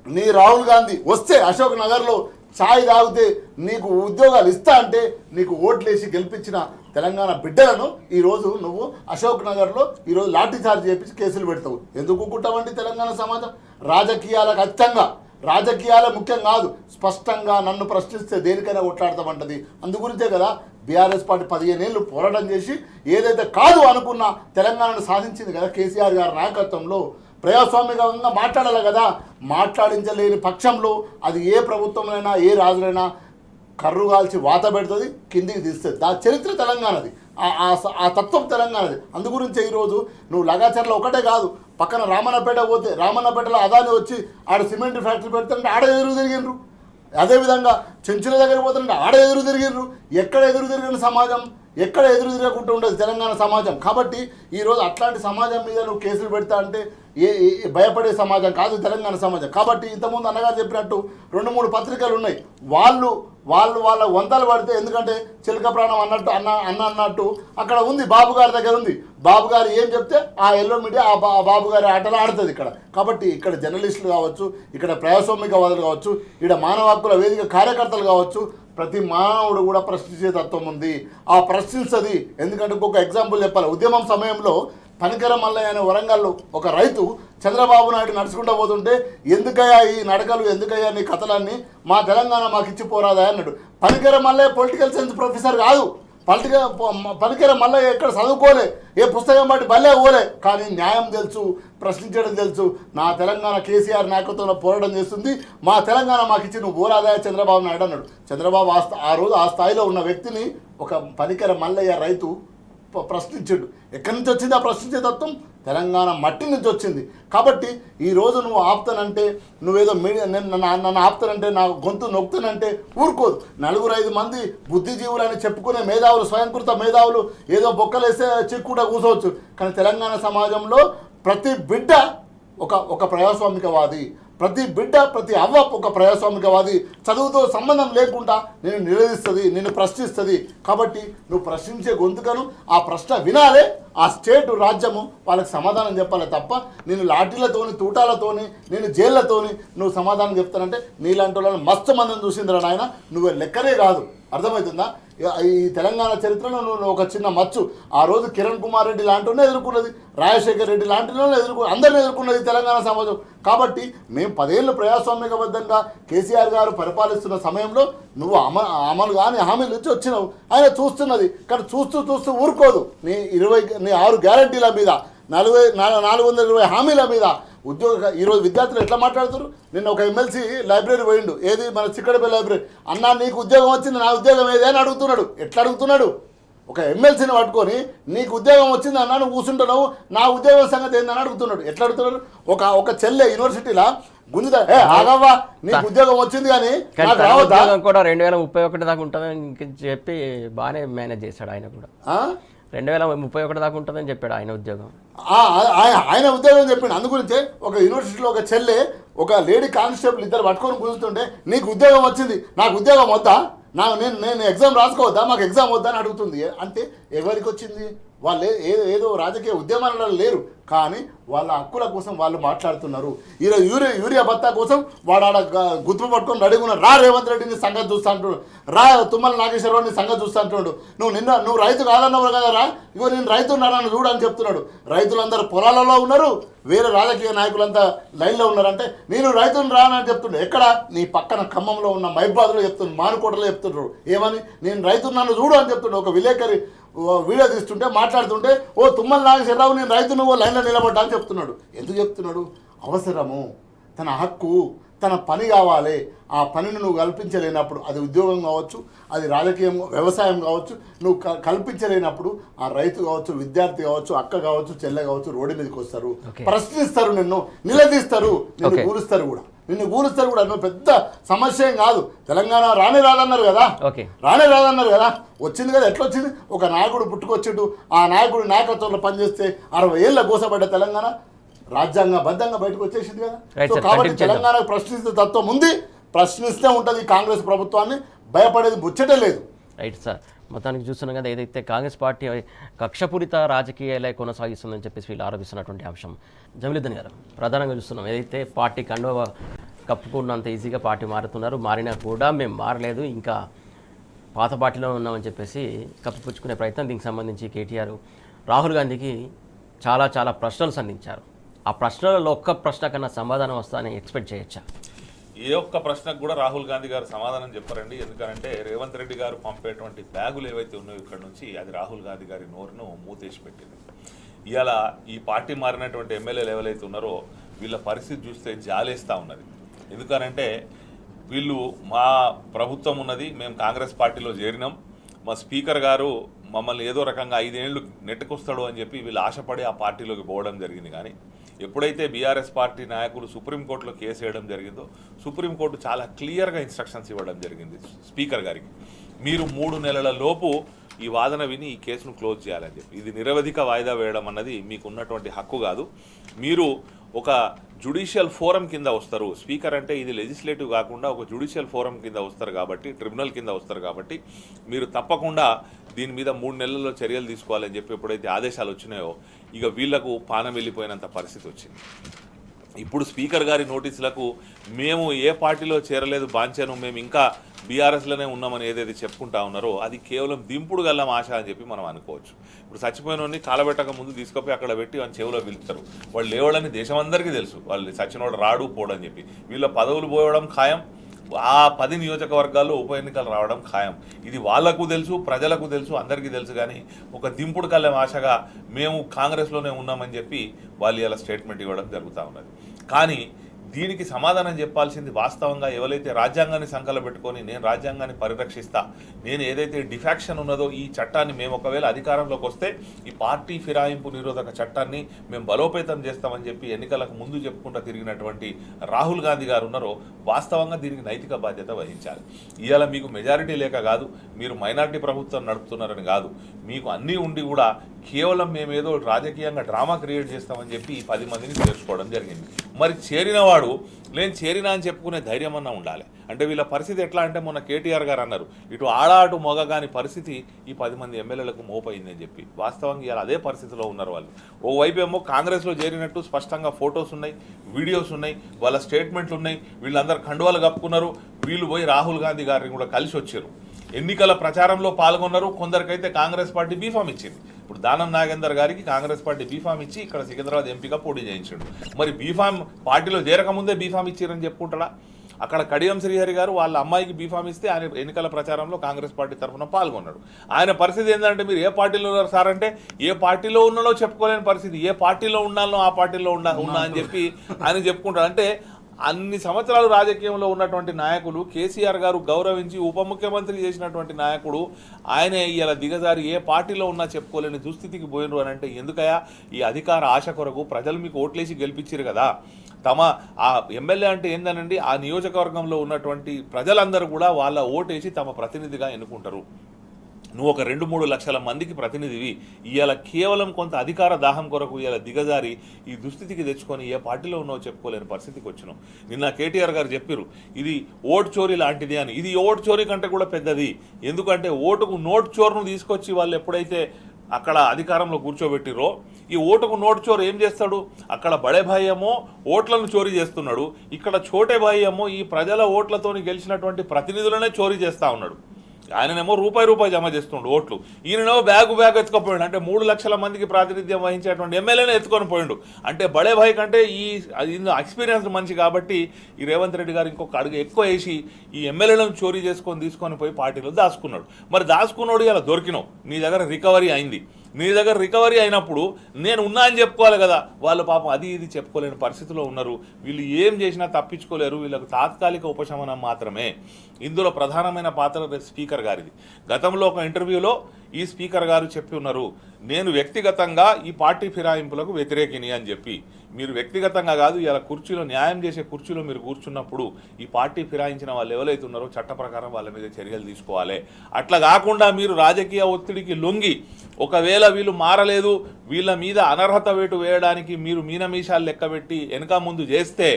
నీ రాహుల్ గాంధీ వస్తే అశోక్ నగర్లో ఛాయ్ తాగితే నీకు ఉద్యోగాలు ఇస్తా అంటే నీకు ఓట్లేసి గెలిపించిన తెలంగాణ బిడ్డలను ఈరోజు నువ్వు అశోక్ నగర్లో ఈరోజు లాఠీ చార్జ్ చేపించి కేసులు పెడతావు. ఎందుకు ఊరుకుంటావండి? తెలంగాణ సమాజం రాజకీయాలకు అత్యంగా, రాజకీయాలే ముఖ్యం కాదు, స్పష్టంగా నన్ను ప్రశ్నిస్తే దేనికైనా కొట్లాడతామంటది. అందుగురించే కదా బీఆర్ఎస్ పార్టీ 15 ఏళ్ళు పోరాటం చేసి ఏదైతే కాదు అనుకున్న తెలంగాణను సాధించింది కదా కేసీఆర్ గారి నాయకత్వంలో. ప్రజాస్వామికంగా మాట్లాడాలి కదా, మాట్లాడించలేని పక్షంలో అది ఏ ప్రభుత్వంలో ఏ రాజులైనా కర్రు కాల్చి వాత పెడుతుంది, కిందికి తీస్తుంది. ఆ చరిత్ర తెలంగాణది, ఆ తత్వం తెలంగాణది. అందుగురించి ఈరోజు నువ్వు లగాచర్ల ఒకటే కాదు, పక్కన రామన్నపేట పోతే రామన్నపేటలో అదాని వచ్చి ఆడ సిమెంట్ ఫ్యాక్టరీ పెడుతుంటే ఆడ ఎదురు తిరిగినరు. అదేవిధంగా చెంచుల దగ్గర పోతుంటే ఆడ ఎదురు తిరిగినరు. ఎక్కడ ఎదురు తిరిగిన సమాజం, ఎక్కడ ఎదురు తిరగకుండా ఉండదు తెలంగాణ సమాజం. కాబట్టి ఈరోజు అట్లాంటి సమాజం మీద నువ్వు కేసులు పెడతా అంటే భయపడే సమాజం కాదు తెలంగాణ సమాజం. కాబట్టి ఇంతకుముందు అన్నగారు చెప్పినట్టు 2-3 పత్రికలు ఉన్నాయి. వాళ్ళ వంతలు పడితే, ఎందుకంటే చిలక ప్రాణం అన్నట్టు అక్కడ ఉంది, బాబు గారి దగ్గర ఉంది. బాబు గారు ఏం చెప్తే ఆ ఎల్లో మీడియా ఆ బాబు గారి ఆటలు ఆడుతుంది ఇక్కడ. కాబట్టి ఇక్కడ జర్నలిస్టులు కావచ్చు, ఇక్కడ ప్రజాస్వామికవాదులు కావచ్చు, ఇక్కడ మానవ హక్కుల వేదిక కార్యకర్తలు కావచ్చు, ప్రతి మానవుడు కూడా ప్రశ్నించే తత్వం ఉంది. ఆ ప్రశ్నిస్తుంది. ఎందుకంటే ఇంకొక ఎగ్జాంపుల్ చెప్పాలి. ఉద్యమం సమయంలో పనికర మల్లయ్య అనే వరంగల్లో ఒక రైతు చంద్రబాబు నాయుడు నడుచుకుంటూ పోతుంటే, ఎందుకయ్యా ఈ నడకలు, ఎందుకయ్యా నీ కథలన్నీ, మా తెలంగాణ మాకు ఇచ్చి పోరాదా అన్నాడు. పనికర మల్లయ్య పొలిటికల్ సైన్స్ ప్రొఫెసర్ కాదు, పనికర మల్లయ్య ఎక్కడ చదువుకోలే, ఏ పుస్తకం బట్టి బల్లే పోలే, కానీ న్యాయం తెలుసు, ప్రశ్నించడం తెలుసు. నా తెలంగాణ కేసీఆర్ నాయకత్వంలో పోరాటం చేస్తుంది, మా తెలంగాణ మాకు ఇచ్చి నువ్వు పోరాదా చంద్రబాబు నాయుడు అన్నాడు. చంద్రబాబు ఆ రోజు ఆ స్థాయిలో ఉన్న వ్యక్తిని ఒక పనికర మల్లయ్య రైతు ప్రశ్నించాడు. ఎక్కడి నుంచి వచ్చింది ఆ ప్రశ్నించే తత్వం? తెలంగాణ మట్టి నుంచి వచ్చింది. కాబట్టి ఈరోజు నువ్వు ఆపుతానంటే, నువ్వేదో మీడియా నన్ను ఆపుతానంటే, నా గొంతు నొక్కుతానంటే ఊరుకోదు. 4-5 మంది బుద్ధిజీవులని చెప్పుకునే మేధావులు, స్వయంకృత మేధావులు ఏదో బొక్కలేస్తే చిక్కుకుండా కూర్చోవచ్చు. కానీ తెలంగాణ సమాజంలో ప్రతి బిడ్డ ఒక ప్రజాస్వామికవాది, ప్రతి బిడ్డ, ప్రతి అవ్వ ఒక ప్రజాస్వామికవాది. చదువుతో సంబంధం లేకుండా నేను నిలదీస్తుంది, నిన్ను ప్రశ్నిస్తుంది. కాబట్టి నువ్వు ప్రశ్నించే గొంతుకను ఆ ప్రశ్న వినాలే. ఆ స్టేటు రాజ్యము వాళ్ళకి సమాధానం చెప్పాలి తప్ప నేను లాఠీలతోని, తూటాలతోని, నేను జైళ్ళతోని నువ్వు సమాధానం చెప్తానంటే నీలాంటి వాళ్ళని మస్తు మందిని చూసిందిరా నాయన. నువ్వు లెక్కనే కాదు. అర్థమవుతుందా? ఈ తెలంగాణ చరిత్రలో నువ్వు ఒక చిన్న మచ్చు. ఆ రోజు కిరణ్ కుమార్ రెడ్డి లాంటి ఎదుర్కొన్నది, రాజశేఖర్ రెడ్డి లాంటి అందరిని ఎదుర్కొన్నది తెలంగాణ సమాజం. కాబట్టి మేము 10 ఏళ్ళు ప్రజాస్వామికబద్ధంగా కేసీఆర్ గారు పరిపాలిస్తున్న సమయంలో నువ్వు అమలు కానీ హామీలు ఇచ్చి వచ్చినావు. ఆయన చూస్తున్నది. కానీ చూస్తూ ఊరుకోదు. నీ 6 గ్యారంటీల మీద, 420 హామీల మీద ఈరోజు విద్యార్థులు ఎట్లా మాట్లాడుతారు? నిన్న ఒక ఎమ్మెల్సీ లైబ్రరీ పోయిండు, ఏది మన చిక్కడపల్లి లైబ్రరీ. అన్నా నీకు ఉద్యోగం వచ్చింది, నా ఉద్యోగం ఏది అని అడుగుతున్నాడు. ఎట్లా అడుగుతున్నాడు? ఒక ఎమ్మెల్సీని పట్టుకొని నీకు ఉద్యోగం వచ్చింది అన్నా, నువ్వు కూర్చుంటున్నావు, నా ఉద్యోగం సంగతి ఏందని అడుగుతున్నాడు. ఎట్లా అడుగుతున్నాడు? ఒక చెల్లె యూనివర్సిటీలా గుంజుదా, ఆగవ్వా నీకు ఉద్యోగం వచ్చింది కానీ కూడా 2031 దాకా ఉంటుందని చెప్పి బాగానే మేనేజ్ చేశాడు. ఆయన కూడా 2031 దాకా ఉంటుందని చెప్పాడు ఆయన ఉద్యోగం. ఆయన ఉద్యోగం చెప్పిండు. అందుగురించే ఒక యూనివర్సిటీలో ఒక చెల్లె, ఒక లేడీ కానిస్టేబుల్ ఇద్దరు పట్టుకొని కూర్చుంటుంటే నీకు ఉద్యోగం వచ్చింది, నాకు ఉద్యోగం వద్దా, నేను ఎగ్జామ్ రాసుకోవద్దా, మాకు ఎగ్జామ్ వద్దా అని అడుగుతుంది. అంటే ఎవరికి వచ్చింది? వాళ్ళు ఏదో రాజకీయ ఉద్యమాలలో లేరు, కానీ వాళ్ళ హక్కుల కోసం వాళ్ళు మాట్లాడుతున్నారు. ఈరోజు యూరియా భత్తా కోసం వాడు ఆడ గుర్తు పట్టుకొని రెడీగా ఉన్నారు. రేవంత్ రెడ్డిని సంగతి చూస్తా అంటున్నాడు, తుమ్మల నాగేశ్వరరావుని సంగతి చూస్తా అంటున్నాడు. నువ్వు రైతు కాదన్నావు కదరా, ఇగో నేను రైతున్నాను చూడని చెప్తున్నాడు. రైతులందరూ పొలాలలో ఉన్నారు, వేరే రాజకీయ నాయకులంతా లైన్లో ఉన్నారంటే నేను రైతుని రానని చెప్తుండే. ఎక్కడ? నీ పక్కన ఖమ్మంలో ఉన్న మైబాద్లో చెప్తున్నాడు, మానుకోటలో చెప్తున్నారు. ఏమని? నేను రైతున్నాను చూడు అని చెప్తుండే. ఒక విలేకరి వీడియో తీస్తుంటే మాట్లాడుతుంటే తుమ్మల నాగేశ్వరరావు నేను రైతు నువ్వు లైన్లో నిలబడ్డా అని చెప్తున్నాడు. ఎందుకు చెప్తున్నాడు? అవసరము, తన హక్కు, తన పని కావాలి. ఆ పనిని నువ్వు కల్పించలేనప్పుడు, అది ఉద్యోగం కావచ్చు, అది రాజకీయం, వ్యవసాయం కావచ్చు, నువ్వు కల్పించలేనప్పుడు ఆ రైతు కావచ్చు, విద్యార్థి కావచ్చు, అక్క కావచ్చు, చెల్లె కావచ్చు, రోడ్డు మీదకి వస్తారు, ప్రశ్నిస్తారు, నిన్ను నిలదీస్తారు, నిన్ను కూలుస్తారు కూడా. నువ్వు పెద్ద సమస్య ఏం కాదు. తెలంగాణ రానే రాదన్నారు కదా, వచ్చింది కదా. ఎట్లా వచ్చింది? ఒక నాయకుడు పుట్టుకొచ్చిండు, ఆ నాయకుడు నాయకత్వంలో పనిచేస్తే 60 ఏళ్ళ గోసపడ్డ తెలంగాణ రాజ్యాంగబద్ధంగా బయటకు వచ్చేసింది కదా. సో కాబట్టి తెలంగాణకు ప్రశ్నిస్తే తత్వం ఉంది, ప్రశ్నిస్తే ఉంటుంది. కాంగ్రెస్ ప్రభుత్వాన్ని భయపడేది ముచ్చటే లేదు. రైట్ సార్, మొత్తానికి చూస్తున్నాం కదా, ఏదైతే కాంగ్రెస్ పార్టీ కక్షపూరిత రాజకీయాలే కొనసాగిస్తుందని చెప్పేసి వీళ్ళు ఆరోపిస్తున్నటువంటి అంశం. జమీలుద్దీన్ గారు, ప్రధానంగా చూస్తున్నాం ఏదైతే పార్టీ కండువ కప్పుకున్నంత ఈజీగా పార్టీ మారుతున్నారు, మారినా కూడా మేము మారలేదు, ఇంకా పాత పార్టీలో ఉన్నామని చెప్పేసి కప్పిపుచ్చుకునే ప్రయత్నం. దీనికి సంబంధించి కేటీఆర్ రాహుల్ గాంధీకి చాలా ప్రశ్నలు సంధించారు. ఆ ప్రశ్నలలో ఒక్క ప్రశ్న కన్నా సమాధానం వస్తానని ఎక్స్పెక్ట్ చేయొచ్చా? ఏ ఒక్క ప్రశ్నకు కూడా రాహుల్ గాంధీ గారు సమాధానం చెప్పారండి. ఎందుకంటే రేవంత్ రెడ్డి గారు పంపేటువంటి బ్యాగులు ఏవైతే ఉన్నాయో ఇక్కడ నుంచి, అది రాహుల్ గాంధీ గారి నోరును మూతేసి పెట్టింది. ఇవాళ ఈ పార్టీ మారినటువంటి ఎమ్మెల్యేలు ఎవరైతే ఉన్నారో వీళ్ళ పరిస్థితి చూస్తే జాలేస్తూ ఉన్నది. ఎందుకనంటే వీళ్ళు మా ప్రభుత్వం ఉన్నది, మేము కాంగ్రెస్ పార్టీలో చేరినాం, మా స్పీకర్ గారు మమ్మల్ని ఏదో రకంగా 5 ఏళ్ళు నెట్టుకొస్తాడు అని చెప్పి వీళ్ళు ఆశపడి ఆ పార్టీలోకి పోవడం జరిగింది. కానీ ఎప్పుడైతే బీఆర్ఎస్ పార్టీ నాయకులు సుప్రీంకోర్టులో కేసు వేయడం జరిగిందో, సుప్రీంకోర్టు చాలా క్లియర్గా ఇన్స్ట్రక్షన్స్ ఇవ్వడం జరిగింది స్పీకర్ గారికి. మీరు 3 నెలల లోపు ఈ వాదన విని ఈ కేసును క్లోజ్ చేయాలని చెప్పి. ఇది నిరవధిక వాయిదా వేయడం అన్నది మీకు ఉన్నటువంటి హక్కు కాదు. మీరు ఒక జ్యుడిషియల్ ఫోరం కింద వస్తారు. స్పీకర్ అంటే ఇది లెజిస్లేటివ్ కాకుండా ఒక జ్యుడిషియల్ ఫోరం కింద వస్తారు కాబట్టి, ట్రిబ్యునల్ కింద వస్తారు కాబట్టి మీరు తప్పకుండా దీని మీద 3 నెలల్లో చర్యలు తీసుకోవాలని చెప్పి ఎప్పుడైతే ఆదేశాలు వచ్చినాయో ఇక వీళ్లకు పానం వెళ్ళిపోయినంత పరిస్థితి వచ్చింది. ఇప్పుడు స్పీకర్ గారి నోటీసులకు మేము ఏ పార్టీలో చేరలేదు బాంచాను, మేము ఇంకా బీఆర్ఎస్లోనే ఉన్నామని ఏదైతే చెప్పుకుంటా ఉన్నారో అది కేవలం దింపుడు గల్లం ఆశ అని చెప్పి మనం అనుకోవచ్చు. ఇప్పుడు చచ్చిపోయినోడిని కాలబెట్టక ముందు తీసుకుపోయి అక్కడ పెట్టి వాళ్ళని చెవులో పిలుస్తారు. వాళ్ళు లేవడని దేశం అందరికీ తెలుసు, వాళ్ళు చచ్చినోడు రాడు పోడని చెప్పి. వీళ్ళ పదవులు పోవడం ఖాయం, ఆ 10 నియోజకవర్గాల్లో ఉప ఎన్నికలు రావడం ఖాయం. ఇది వాళ్లకు తెలుసు, ప్రజలకు తెలుసు, అందరికీ తెలుసు. కానీ ఒక దింపుడు కళ్ళం ఆశగా మేము కాంగ్రెస్లోనే ఉన్నామని చెప్పి వాళ్ళు ఇలా స్టేట్మెంట్ ఇవ్వడం జరుగుతూ ఉన్నది. కానీ దీనికి సమాధానం చెప్పాల్సింది వాస్తవంగా ఎవరైతే రాజ్యాంగాన్ని సంకల పెట్టుకొని నేను రాజ్యాంగాన్ని పరిరక్షిస్తా, నేను ఏదైతే డిఫాక్షన్ ఉన్నదో ఈ చట్టాన్ని మేము ఒకవేళ అధికారంలోకి వస్తే ఈ పార్టీ ఫిరాయింపు నిరోధక చట్టాన్ని మేము బలోపేతం చేస్తామని చెప్పి ఎన్నికలకు ముందు చెప్పుకుంటూ తిరిగినటువంటి రాహుల్ గాంధీ గారు ఉన్నారో వాస్తవంగా దీనికి నైతిక బాధ్యత వహించాలి. ఇవాళ మీకు మెజారిటీ లేక కాదు, మీరు మైనారిటీ ప్రభుత్వం నడుపుతున్నారని కాదు, మీకు అన్నీ ఉండి కూడా కేవలం మేమేదో రాజకీయంగా డ్రామా క్రియేట్ చేస్తామని చెప్పి ఈ 10 మందిని చేర్చుకోవడం జరిగింది. మరి చేరినవాడు నేను చేరినా అని చెప్పుకునే ధైర్యం అన్నా ఉండాలి. అంటే వీళ్ళ పరిస్థితి ఎట్లా అంటే మొన్న కేటీఆర్ గారు అన్నారు, ఇటు ఆడ అటు మొగ కాని పరిస్థితి ఈ 10 మంది ఎమ్మెల్యేలకు మోపైందని చెప్పి. వాస్తవంగా ఇవాళ అదే పరిస్థితిలో ఉన్నారు వాళ్ళు. ఓవైపు ఏమో కాంగ్రెస్లో చేరినట్టు స్పష్టంగా ఫొటోస్ ఉన్నాయి, వీడియోస్ ఉన్నాయి, వాళ్ళ స్టేట్మెంట్లు ఉన్నాయి, వీళ్ళందరూ కండువాలు కప్పుకున్నారు. వీళ్ళు పోయి రాహుల్ గాంధీ గారిని కూడా కలిసి వచ్చారు, ఎన్నికల ప్రచారంలో పాల్గొన్నారు. కొందరికైతే కాంగ్రెస్ పార్టీ బీఫామ్ ఇచ్చింది. ఇప్పుడు దానం నాగేందర్ గారికి కాంగ్రెస్ పార్టీ బీఫామ్ ఇచ్చి ఇక్కడ సికింద్రాబాద్ ఎంపీగా పోటీ చేయించాడు. మరి బీఫామ్ పార్టీలో చేరకముందే బీఫామ్ ఇచ్చారని చెప్పుకుంటాడా? అక్కడ కడియం శ్రీహరి గారు వాళ్ళ అమ్మాయికి బీఫామ్ ఇస్తే ఆయన ఎన్నికల ప్రచారంలో కాంగ్రెస్ పార్టీ తరఫున పాల్గొన్నాడు. ఆయన పరిస్థితి ఏంటంటే మీరు ఏ పార్టీలో ఉన్నారు సార్ అంటే ఏ పార్టీలో ఉన్నాలో చెప్పుకోలేని పరిస్థితి, ఏ పార్టీలో ఉండాలో ఆ పార్టీలో ఉన్నా అని చెప్పి ఆయన చెప్పుకుంటాడు. అంటే అన్ని సంవత్సరాలు రాజకీయంలో ఉన్నటువంటి నాయకులు, కేసీఆర్ గారు గౌరవించి ఉప ముఖ్యమంత్రి చేసినటువంటి నాయకుడు ఆయనే ఇలా దిగజారి ఏ పార్టీలో ఉన్నా చెప్పుకోలేని దుస్థితికి పోయినరు అని అంటే ఎందుకయా? ఈ అధికార ఆశ కొరకు ప్రజలు మీకు ఓట్లేసి గెలిపించారు కదా. తమ ఆ ఎమ్మెల్యే అంటే ఏందనండి, ఆ నియోజకవర్గంలో ఉన్నటువంటి ప్రజలందరూ కూడా వాళ్ళ ఓటేసి తమ ప్రతినిధిగా ఎన్నుకుంటారు. నువ్వు ఒక 2-3 లక్షల మందికి ప్రతినిధివి. ఇవాళ కేవలం కొంత అధికార దాహం కొరకు ఇవాళ దిగజారి ఈ దుస్థితికి తెచ్చుకొని ఏ పార్టీలో ఉన్నావో చెప్పుకోలేని పరిస్థితికి వచ్చినాం. నిన్న కేటీఆర్ గారు చెప్పారు ఇది ఓటు చోరీ లాంటిది అని. ఇది ఓటు చోరీ కంటే కూడా పెద్దది. ఎందుకంటే ఓటుకు నోటు చోరును తీసుకొచ్చి వాళ్ళు ఎప్పుడైతే అక్కడ అధికారంలో కూర్చోబెట్టిరో, ఈ ఓటుకు నోటు చోరు ఏం చేస్తాడు? అక్కడ బడే భాయ్ ఏమో ఓట్లను చోరీ చేస్తున్నాడు, ఇక్కడ చోటే భాయ్ ఏమో ఈ ప్రజల ఓట్లతోని గెలిచినటువంటి ప్రతినిధులనే చోరీ చేస్తూ ఉన్నాడు. ఆయననేమో రూపాయి జమ చేస్తుండు ఓట్లు, ఈయననేమో బ్యాగు ఎత్తుకొని అంటే 3 లక్షల మందికి ప్రాతినిధ్యం వహించేటువంటి ఎమ్మెల్యేనే ఎత్తుకొని పోయిండు. అంటే బడే భాయ్ కంటే ఈ ఎక్స్పీరియన్స్ మనిషి కాబట్టి ఈ రేవంత్ రెడ్డి గారు ఇంకొక అడుగు ఎక్కువ వేసి ఈ ఎమ్మెల్యేలను చోరీ తీసుకొని పోయి పార్టీలో దాచుకున్నాడు. మరి దాచుకున్నాడు ఇలా దొరికినావు, నీ దగ్గర రికవరీ అయింది. నీ దగ్గర రికవరీ అయినప్పుడు నేను ఉన్నా అని చెప్పుకోవాలి కదా. వాళ్ళు పాపం అది ఇది చెప్పుకోలేని పరిస్థితిలో ఉన్నారు. వీళ్ళు ఏం చేసినా తప్పించుకోలేరు. వీళ్ళకు తాత్కాలిక ఉపశమనం మాత్రమే. ఇందులో ప్రధానమైన పాత్ర స్పీకర్ గారిది. గతంలో ఒక ఇంటర్వ్యూలో ఈ స్పీకర్ గారు చెప్పి ఉన్నారు, నేను వ్యక్తిగతంగా ఈ పార్టీ ఫిరాయింపులకు వ్యతిరేకిని అని చెప్పి. మీరు వ్యక్తిగతంగా కాదు, ఇలా కుర్చీలో న్యాయం చేసే కుర్చీలో మీరు కూర్చున్నప్పుడు ఈ పార్టీ ఫిరాయించిన వాళ్ళు ఎవరైతే ఉన్నారో చట్ట ప్రకారం వాళ్ళ మీద చర్యలు తీసుకోవాలి. అట్లా కాకుండా మీరు రాజకీయ ఒత్తిడికి లొంగి ఒకవేళ వీళ్ళు మారలేదు, వీళ్ళ మీద అనర్హత వేటు వేయడానికి మీరు మీనమీషాలు లెక్కబెట్టి వెనక ముందు చేస్తే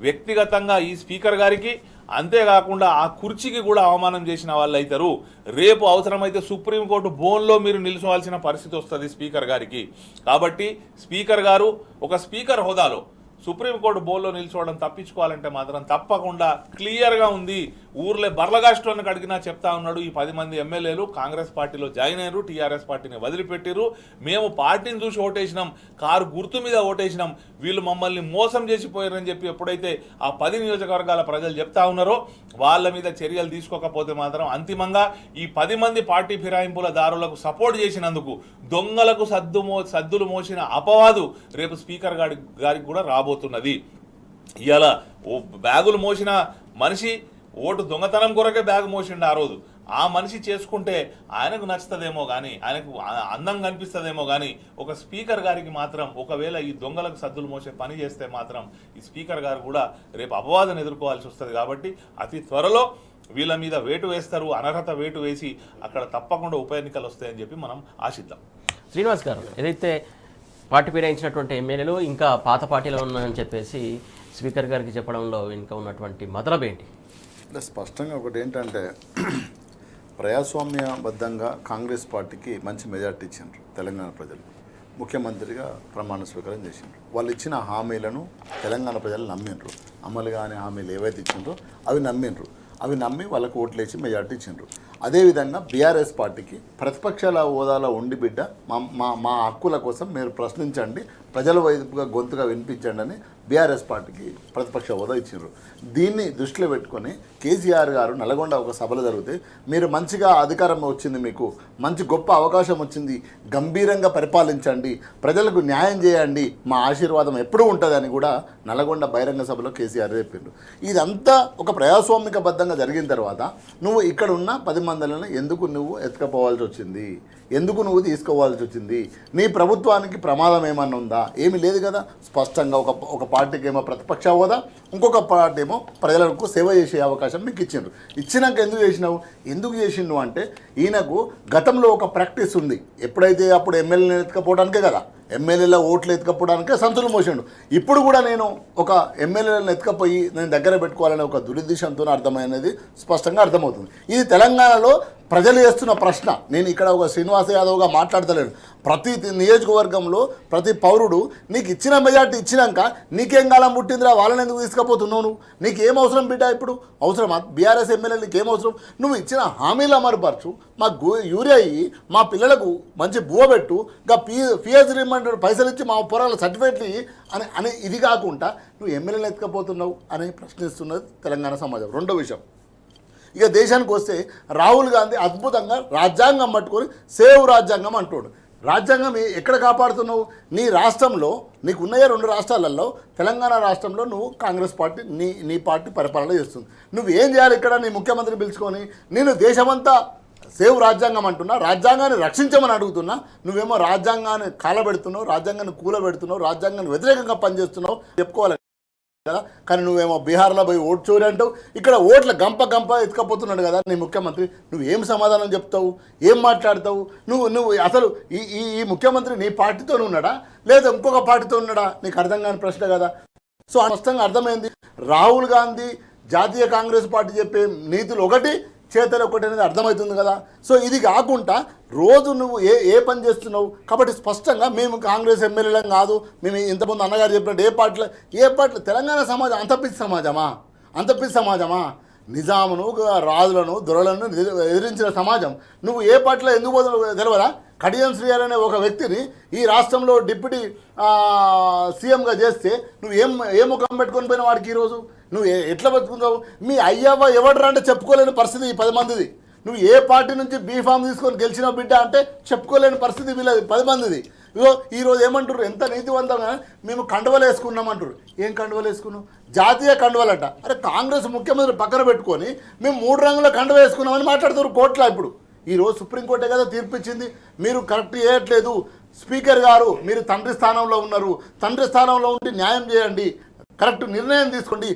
వ్యక్తిగతంగా ఈ స్పీకర్ గారికి, అంతేకాకుండా ఆ కుర్చీకి కూడా అవమానం చేసిన వాళ్ళు అవుతారు. రేపు అవసరమైతే సుప్రీంకోర్టు బోన్లో మీరు నిలుచోవాల్సిన పరిస్థితి వస్తుంది స్పీకర్ గారికి. కాబట్టి స్పీకర్ గారు ఒక స్పీకర్ హోదాలో సుప్రీంకోర్టు బోన్లో నిల్చోవడం తప్పించుకోవాలంటే మాత్రం తప్పకుండా క్లియర్గా ఉంది. ఊర్లే బర్లగాస్ట్రోని అడిగినా చెప్తా ఉన్నాడు, ఈ 10 మంది ఎమ్మెల్యేలు కాంగ్రెస్ పార్టీలో జాయిన్ అయ్యారు, టీఆర్ఎస్ పార్టీని వదిలిపెట్టిరు, మేము పార్టీని చూసి ఓటేసినాం, కారు గుర్తు మీద ఓటేసినాం, వీళ్ళు మమ్మల్ని మోసం చేసిపోయారని చెప్పి ఎప్పుడైతే ఆ 10 నియోజకవర్గాల ప్రజలు చెప్తా ఉన్నారో వాళ్ళ మీద చర్యలు తీసుకోకపోతే మాత్రం అంతిమంగా ఈ 10 మంది పార్టీ ఫిరాయింపుల దారులకు సపోర్ట్ చేసినందుకు దొంగలకు సద్దులు మోసిన అపవాదు రేపు స్పీకర్ గారికి కూడా రాబోతున్నది. ఇవాళ బ్యాగులు మోసిన మనిషి ఓటు దొంగతనం కొరకే బ్యాగ్ మోసిండు ఆ రోజు. ఆ మనిషి చేసుకుంటే ఆయనకు నచ్చుతుందేమో కానీ, ఆయనకు అందంగా కనిపిస్తుందేమో కానీ, ఒక స్పీకర్ గారికి మాత్రం ఒకవేళ ఈ దొంగలకు సద్దులు మోసే పని చేస్తే మాత్రం ఈ స్పీకర్ గారు కూడా రేపు అపవాదం ఎదుర్కోవాల్సి వస్తుంది. కాబట్టి అతి త్వరలో వీళ్ళ మీద వేటు వేస్తారు, అనర్హత వేటు వేసి అక్కడ తప్పకుండా ఉప ఎన్నికలు వస్తాయని చెప్పి మనం ఆశిద్దాం. శ్రీనివాస్ గారు, ఏదైతే పార్టీ ఫిరాయించినటువంటి ఎమ్మెల్యేలు ఇంకా పాత పార్టీలో ఉన్నాయని చెప్పేసి స్పీకర్ గారికి చెప్పడంలో ఇంకా ఉన్నటువంటి మతలబ్ ఏంటి? అంటే స్పష్టంగా ఒకటి ఏంటంటే ప్రజాస్వామ్యబద్ధంగా కాంగ్రెస్ పార్టీకి మంచి మెజార్టీ ఇచ్చిండ్రు తెలంగాణ ప్రజలు. ముఖ్యమంత్రిగా ప్రమాణ స్వీకారం చేసిండ్రు. వాళ్ళు ఇచ్చిన హామీలను తెలంగాణ ప్రజలు నమ్మిండ్రు. అమలు కాని హామీలు ఏవైతే ఇచ్చిండ్రో అవి నమ్మిండ్రు. అవి నమ్మి వాళ్ళకు ఓట్లేసి మెజార్టీ ఇచ్చిండ్రు. అదేవిధంగా బీఆర్ఎస్ పార్టీకి ప్రతిపక్షాల హోదాలో ఉండి బిడ్డ మా హక్కుల కోసం మీరు ప్రశ్నించండి, ప్రజల వైపుగా గొంతుగా వినిపించండి అని బీఆర్ఎస్ పార్టీకి ప్రతిపక్ష హోదా ఇచ్చారు. దీన్ని దృష్టిలో పెట్టుకొని కేసీఆర్ గారు నల్గొండ ఒక సభలో జరిగితే మీరు మంచిగా అధికారం వచ్చింది, మీకు మంచి గొప్ప అవకాశం వచ్చింది, గంభీరంగా పరిపాలించండి, ప్రజలకు న్యాయం చేయండి, మా ఆశీర్వాదం ఎప్పుడూ ఉంటుందని కూడా నల్గొండ బహిరంగ సభలో కేసీఆర్ చెప్పిండు. ఇదంతా ఒక ప్రజాస్వామికబద్ధంగా జరిగిన తర్వాత నువ్వు ఇక్కడ ఉన్న 10 మందిలను ఎందుకు నువ్వు ఎత్తుకపోవాల్సి వచ్చింది, ఎందుకు నువ్వు తీసుకోవాల్సి వచ్చింది? నీ ప్రభుత్వానికి ప్రమాదం ఏమన్నా ఉందా? ఏమీ లేదు కదా. స్పష్టంగా ఒక పార్టీకి ఏమో ప్రతిపక్ష హోదా, ఇంకొక పార్టీ ఏమో ప్రజలకు సేవ చేసే అవకాశం మీకు ఇచ్చిండ్రు. ఇచ్చినాక ఎందుకు చేసిండు అంటే ఈయనకు గతంలో ఒక ప్రాక్టీస్ ఉంది. ఎప్పుడైతే అప్పుడు ఎమ్మెల్యేని ఎత్తుకపోవడానికే కదా, ఎమ్మెల్యేల ఓట్లు ఎత్తుకపోవడానికే సంతులు మోసిండు. ఇప్పుడు కూడా నేను ఒక ఎమ్మెల్యేలను ఎత్తుకపోయి నేను దగ్గర పెట్టుకోవాలనే ఒక దురుద్దేశంతో అర్థమైనది స్పష్టంగా అర్థమవుతుంది. ఇది తెలంగాణలో ప్రజలు చేస్తున్న ప్రశ్న. నేను ఇక్కడ ఒక శ్రీనివాస్ యాదవ్గా మాట్లాడతలేను. ప్రతి నియోజకవర్గంలో ప్రతి పౌరుడు నీకు ఇచ్చిన మెజార్టీ ఇచ్చినాక నీకేం కాలం పుట్టిందిరా, వాళ్ళని ఎందుకు తీసుకుపోతున్నావు? నువ్వు నీకేం అవసరం బిడ్డ? ఇప్పుడు అవసరమా బీఆర్ఎస్ ఎమ్మెల్యే? నీకేం అవసరం? నువ్వు ఇచ్చిన హామీలు అమలుపరచు, మాకు యూరియా ఇయ్యి, మా పిల్లలకు మంచి బువ్వ పెట్టు, ఇంకా ఫీజు రిమండర్ పైసలు ఇచ్చి మా పొరాల సర్టిఫికేట్లు ఇయ్యి అని ఇది కాకుండా నువ్వు ఎమ్మెల్యేలు ఎత్తుకపోతున్నావు అని ప్రశ్నిస్తున్నది తెలంగాణ సమాజం. రెండో విషయం, ఇక దేశానికి వస్తే రాహుల్ గాంధీ అద్భుతంగా రాజ్యాంగం పట్టుకొని సేవ్ రాజ్యాంగం అంటాడు. రాజ్యాంగం ఎక్కడ కాపాడుతున్నావు? నీ రాష్ట్రంలో నీకు ఉన్నాయే 2 రాష్ట్రాలలో, తెలంగాణ రాష్ట్రంలో నువ్వు కాంగ్రెస్ పార్టీ నీ పార్టీ పరిపాలన చేస్తుంది. నువ్వు ఏం చేయాలి ఇక్కడ? నీ ముఖ్యమంత్రిని పిలుచుకొని నేను దేశమంతా సేవ్ రాజ్యాంగం అంటున్నా, రాజ్యాంగాన్ని రక్షించమని అడుగుతున్నా, నువ్వేమో రాజ్యాంగాన్ని కాలబెడుతున్నావు, రాజ్యాంగాన్ని కూలబెడుతున్నావు, రాజ్యాంగాన్ని వ్యతిరేకంగా పనిచేస్తున్నావు చెప్పుకోవాలి కదా. కానీ నువ్వేమో బీహార్లో పోయి ఓటు చోరీ అంటావు, ఇక్కడ ఓట్ల గంప ఎత్తుకపోతున్నాడు కదా నీ ముఖ్యమంత్రి. నువ్వు ఏం సమాధానం చెప్తావు? ఏం మాట్లాడతావు? నువ్వు అసలు ఈ ముఖ్యమంత్రి నీ పార్టీతో ఉన్నాడా లేదా ఇంకొక పార్టీతో ఉన్నాడా? నీకు అర్థం కాని ప్రశ్న కదా. సో స్పష్టంగా అర్థమైంది, రాహుల్ గాంధీ జాతీయ కాంగ్రెస్ పార్టీ చెప్పే నీతులు ఒకటి, చేతలు ఒకటి అనేది అర్థమవుతుంది కదా. సో ఇది కాకుండా రోజు నువ్వు ఏ పని చేస్తున్నావు? కాబట్టి స్పష్టంగా మేము కాంగ్రెస్ ఎమ్మెల్యేలం కాదు, మేము ఇంతకుముందు అన్నగారు చెప్పినట్టు ఏ పార్టీలో తెలంగాణ సమాజం అంత పిచ్చి సమాజమా? నిజామును, రాజులను, దొరలను ఎదిరించిన సమాజం. నువ్వు ఏ పార్టీలో ఎందుకు పోతున్నావు తెలియదా? కడియం శ్రీహరి అనే ఒక వ్యక్తిని ఈ రాష్ట్రంలో డిప్యూటీ సీఎంగా చేస్తే నువ్వు ఏ ముఖం పెట్టుకొని పోయిన వాడికి ఈరోజు నువ్వు ఎట్లా బతుకున్నావు? మీ అయ్యవ్వ ఎవడరా అంటే చెప్పుకోలేని పరిస్థితి ఈ 10 మందిది. నువ్వు ఏ పార్టీ నుంచి బీఫామ్ తీసుకొని గెలిచిన బిడ్డ అంటే చెప్పుకోలేని పరిస్థితి వీళ్ళది 10 మందిది. ఇగో ఈరోజు ఏమంటారు, ఎంత నీతివంతంగా మేము కండువలు వేసుకున్నామంటారు. ఏం కండువలు వేసుకున్నాం? జాతీయ కండువలట. అరే కాంగ్రెస్ ముఖ్యమంత్రి పక్కన పెట్టుకొని మేము 3 రంగుల కండువ వేసుకున్నామని మాట్లాడుతారు కోర్టులో. ఇప్పుడు ఈరోజు సుప్రీంకోర్టే కదా తీర్పిచ్చింది, మీరు కరెక్ట్ చేయట్లేదు. స్పీకర్ గారు మీరు తండ్రి స్థానంలో ఉన్నారు, తండ్రి స్థానంలో ఉండి న్యాయం చేయండి, కరెక్ట్ నిర్ణయం తీసుకోండి,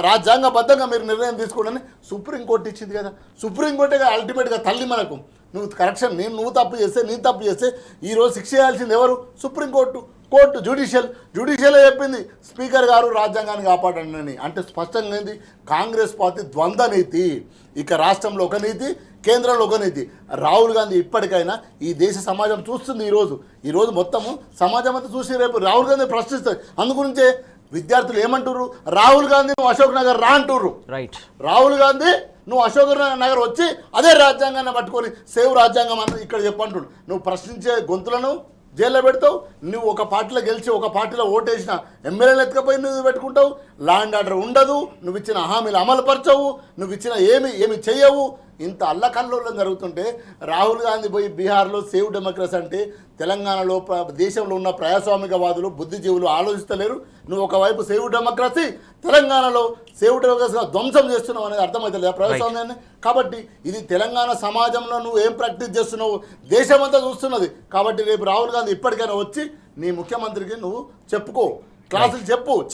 రాజ్యాంగబద్ధంగా మీరు నిర్ణయం తీసుకోండి అని సుప్రీంకోర్టు ఇచ్చింది కదా. సుప్రీంకోర్టే అల్టిమేట్గా తల్లి మనకు. నువ్వు కరెక్షన్ నువ్వు తప్పు చేస్తే నేను తప్పు చేస్తే ఈరోజు శిక్ష చేయాల్సింది ఎవరు? సుప్రీంకోర్టు. కోర్టు జ్యుడిషియల్ చెప్పింది స్పీకర్ గారు రాజ్యాంగాన్ని కాపాడండి అని. అంటే స్పష్టంగా ఏంది? కాంగ్రెస్ పార్టీ ద్వంద్వ నీతి. ఇక రాష్ట్రంలో ఒక నీతి, కేంద్రంలో ఒక నీతి. రాహుల్ గాంధీ ఇప్పటికైనా ఈ దేశ సమాజం చూస్తుంది. ఈరోజు మొత్తము సమాజం అంతా చూసి రేపు రాహుల్ గాంధీ ప్రశ్నిస్తుంది. అందుగురించే విద్యార్థులు ఏమంటారు? రాహుల్ గాంధీ నువ్వు అశోక్ నగర్ రా అంటుర్రు. రైట్, రాహుల్ గాంధీ నువ్వు అశోక్ నగర్ వచ్చి అదే రాజ్యాంగాన్ని పట్టుకొని సేవ్ రాజ్యాంగం అన్నది ఇక్కడ చెప్పంటుడు. నువ్వు ప్రశ్నించే గొంతులను జైల్లో పెడతావు. నువ్వు ఒక పార్టీలో గెలిచి ఒక పార్టీలో ఓటేసిన ఎమ్మెల్యేలు ఎత్తుకపోయి నువ్వు పెట్టుకుంటావు. లా అండ్ ఆర్డర్ ఉండదు, నువ్వు ఇచ్చిన హామీలు అమలుపరచవు, నువ్వు ఇచ్చిన ఏమి చెయ్యవు. ఇంత అల్లకల్లోలం జరుగుతుంటే రాహుల్ గాంధీ పోయి బీహార్లో సేవ్ డెమోక్రసీ అంటే తెలంగాణలో దేశంలో ఉన్న ప్రజాస్వామికవాదులు బుద్ధిజీవులు ఆలోచిస్తలేరు. నువ్వు ఒకవైపు సేవ్ డెమోక్రసీ, తెలంగాణలో సేవ్ డెమోక్రసీగా ధ్వంసం చేస్తున్నావు అనేది అర్థమవుతలేదు ప్రజాస్వామ్యాన్ని. కాబట్టి ఇది తెలంగాణ సమాజంలో నువ్వు ఏం ప్రాక్టీస్ చేస్తున్నావు దేశమంతా చూస్తున్నది. కాబట్టి రేపు రాహుల్ గాంధీ ఇప్పటికైనా వచ్చి నీ ముఖ్యమంత్రికి నువ్వు చెప్పుకో, క్లాసులు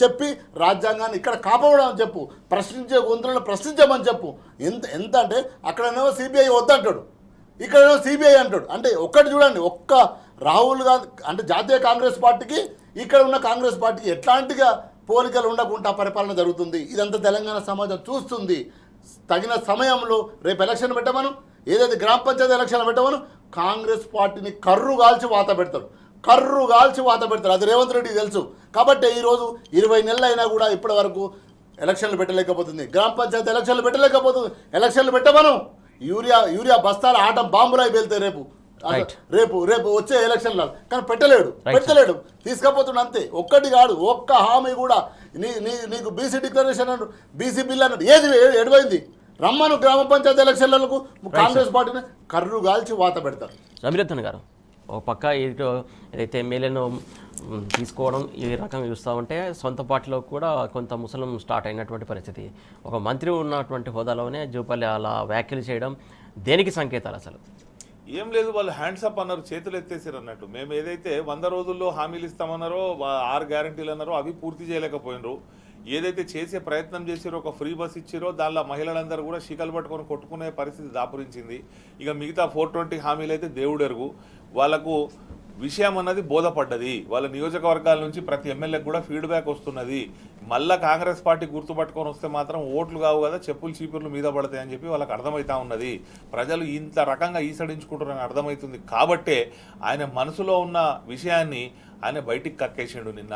చెప్పి రాజ్యాంగాన్ని ఇక్కడ కాపాడమని చెప్పు, ప్రశ్నించే గొంతులను ప్రశ్నించమని చెప్పు. ఎంత అంటే అక్కడనేమో సిబిఐ వద్దంటాడు, ఇక్కడేమో సిబిఐ అంటాడు. అంటే ఒక్కటి చూడండి, ఒక్క రాహుల్ గాంధీ అంటే జాతీయ కాంగ్రెస్ పార్టీకి ఇక్కడ ఉన్న కాంగ్రెస్ పార్టీకి ఎట్లాంటిగా పోలికలు ఉండకుండా పరిపాలన జరుగుతుంది. ఇదంతా తెలంగాణ సమాజం చూస్తుంది. తగిన సమయంలో రేపు ఎలక్షన్ పెట్టమను, ఏదైతే గ్రామ పంచాయతీ ఎలక్షన్ పెట్టమను, కాంగ్రెస్ పార్టీని కర్రు కాల్చి వాత పెడతారు. అది రేవంత్ రెడ్డికి తెలుసు. కాబట్టి ఈరోజు 20 నెలలు అయినా కూడా ఇప్పటి వరకు ఎలక్షన్లు పెట్టలేకపోతుంది, గ్రామ పంచాయతీ ఎలక్షన్లు పెట్టలేకపోతుంది. ఎలక్షన్లు పెట్టమను, యూరియా బస్తాల ఆటం బాంబులు అయి వెళ్తాయి రేపు రేపు వచ్చే ఎలక్షన్లో. కానీ పెట్టలేడు తీసుకపోతుండే అంతే. ఒక్కటి కాదు, ఒక్క హామీ కూడా నీకు బీసీ డిక్లరేషన్ అన్నాడు, బీసీ బిల్ అన్నాడు, ఏది ఎడిపోయింది? రమ్మను గ్రామ పంచాయతీ ఎలక్షన్లకు కాంగ్రెస్ పార్టీని కర్రు గాల్చి వాత పెడతారు. జమీరద్దన్ గారు, ఒక పక్క ఏదైతే ఎమ్మెల్యేను తీసుకోవడం ఈ రకంగా చూస్తూ ఉంటే సొంత పార్టీలో కూడా కొంత ముసలం స్టార్ట్ అయినటువంటి పరిస్థితి. ఒక మంత్రి ఉన్నటువంటి హోదాలోనే జూపల్లి అలా వ్యాఖ్యలు చేయడం దేనికి సంకేతాలు అసలు? ఏం లేదు, వాళ్ళు హ్యాండ్స్ అప్ అన్నారు, చేతులు ఎత్తేసారు అన్నట్టు. మేము ఏదైతే 100 రోజుల్లో హామీలు ఇస్తామన్నారో 6 గ్యారంటీలు అన్నారో అవి పూర్తి చేయలేకపోయినరు. ఏదైతే చేసే ప్రయత్నం చేసిరో, ఒక ఫ్రీ బస్ ఇచ్చిరో దానిలో మహిళలందరూ కూడా శిఖలు పట్టుకొని కొట్టుకునే పరిస్థితి దాపురించింది. ఇక మిగతా 420 హామీలు అయితే దేవుడెరుగు. వాళ్ళకు విషయం అన్నది బోధపడ్డది. వాళ్ళ నియోజకవర్గాల నుంచి ప్రతి ఎమ్మెల్యేకి కూడా ఫీడ్బ్యాక్ వస్తున్నది. మళ్ళా కాంగ్రెస్ పార్టీ గుర్తుపట్టుకొని వస్తే మాత్రం ఓట్లు కావు కదా, చెప్పులు చీపుర్లు మీద పడతాయని చెప్పి వాళ్ళకి అర్థమవుతా ఉన్నది. ప్రజలు ఇంత రకంగా ఈసడించుకుంటారని అర్థమవుతుంది. కాబట్టే ఆయన మనసులో ఉన్న విషయాన్ని ఆయన బయటికి కక్కేసిండు నిన్న.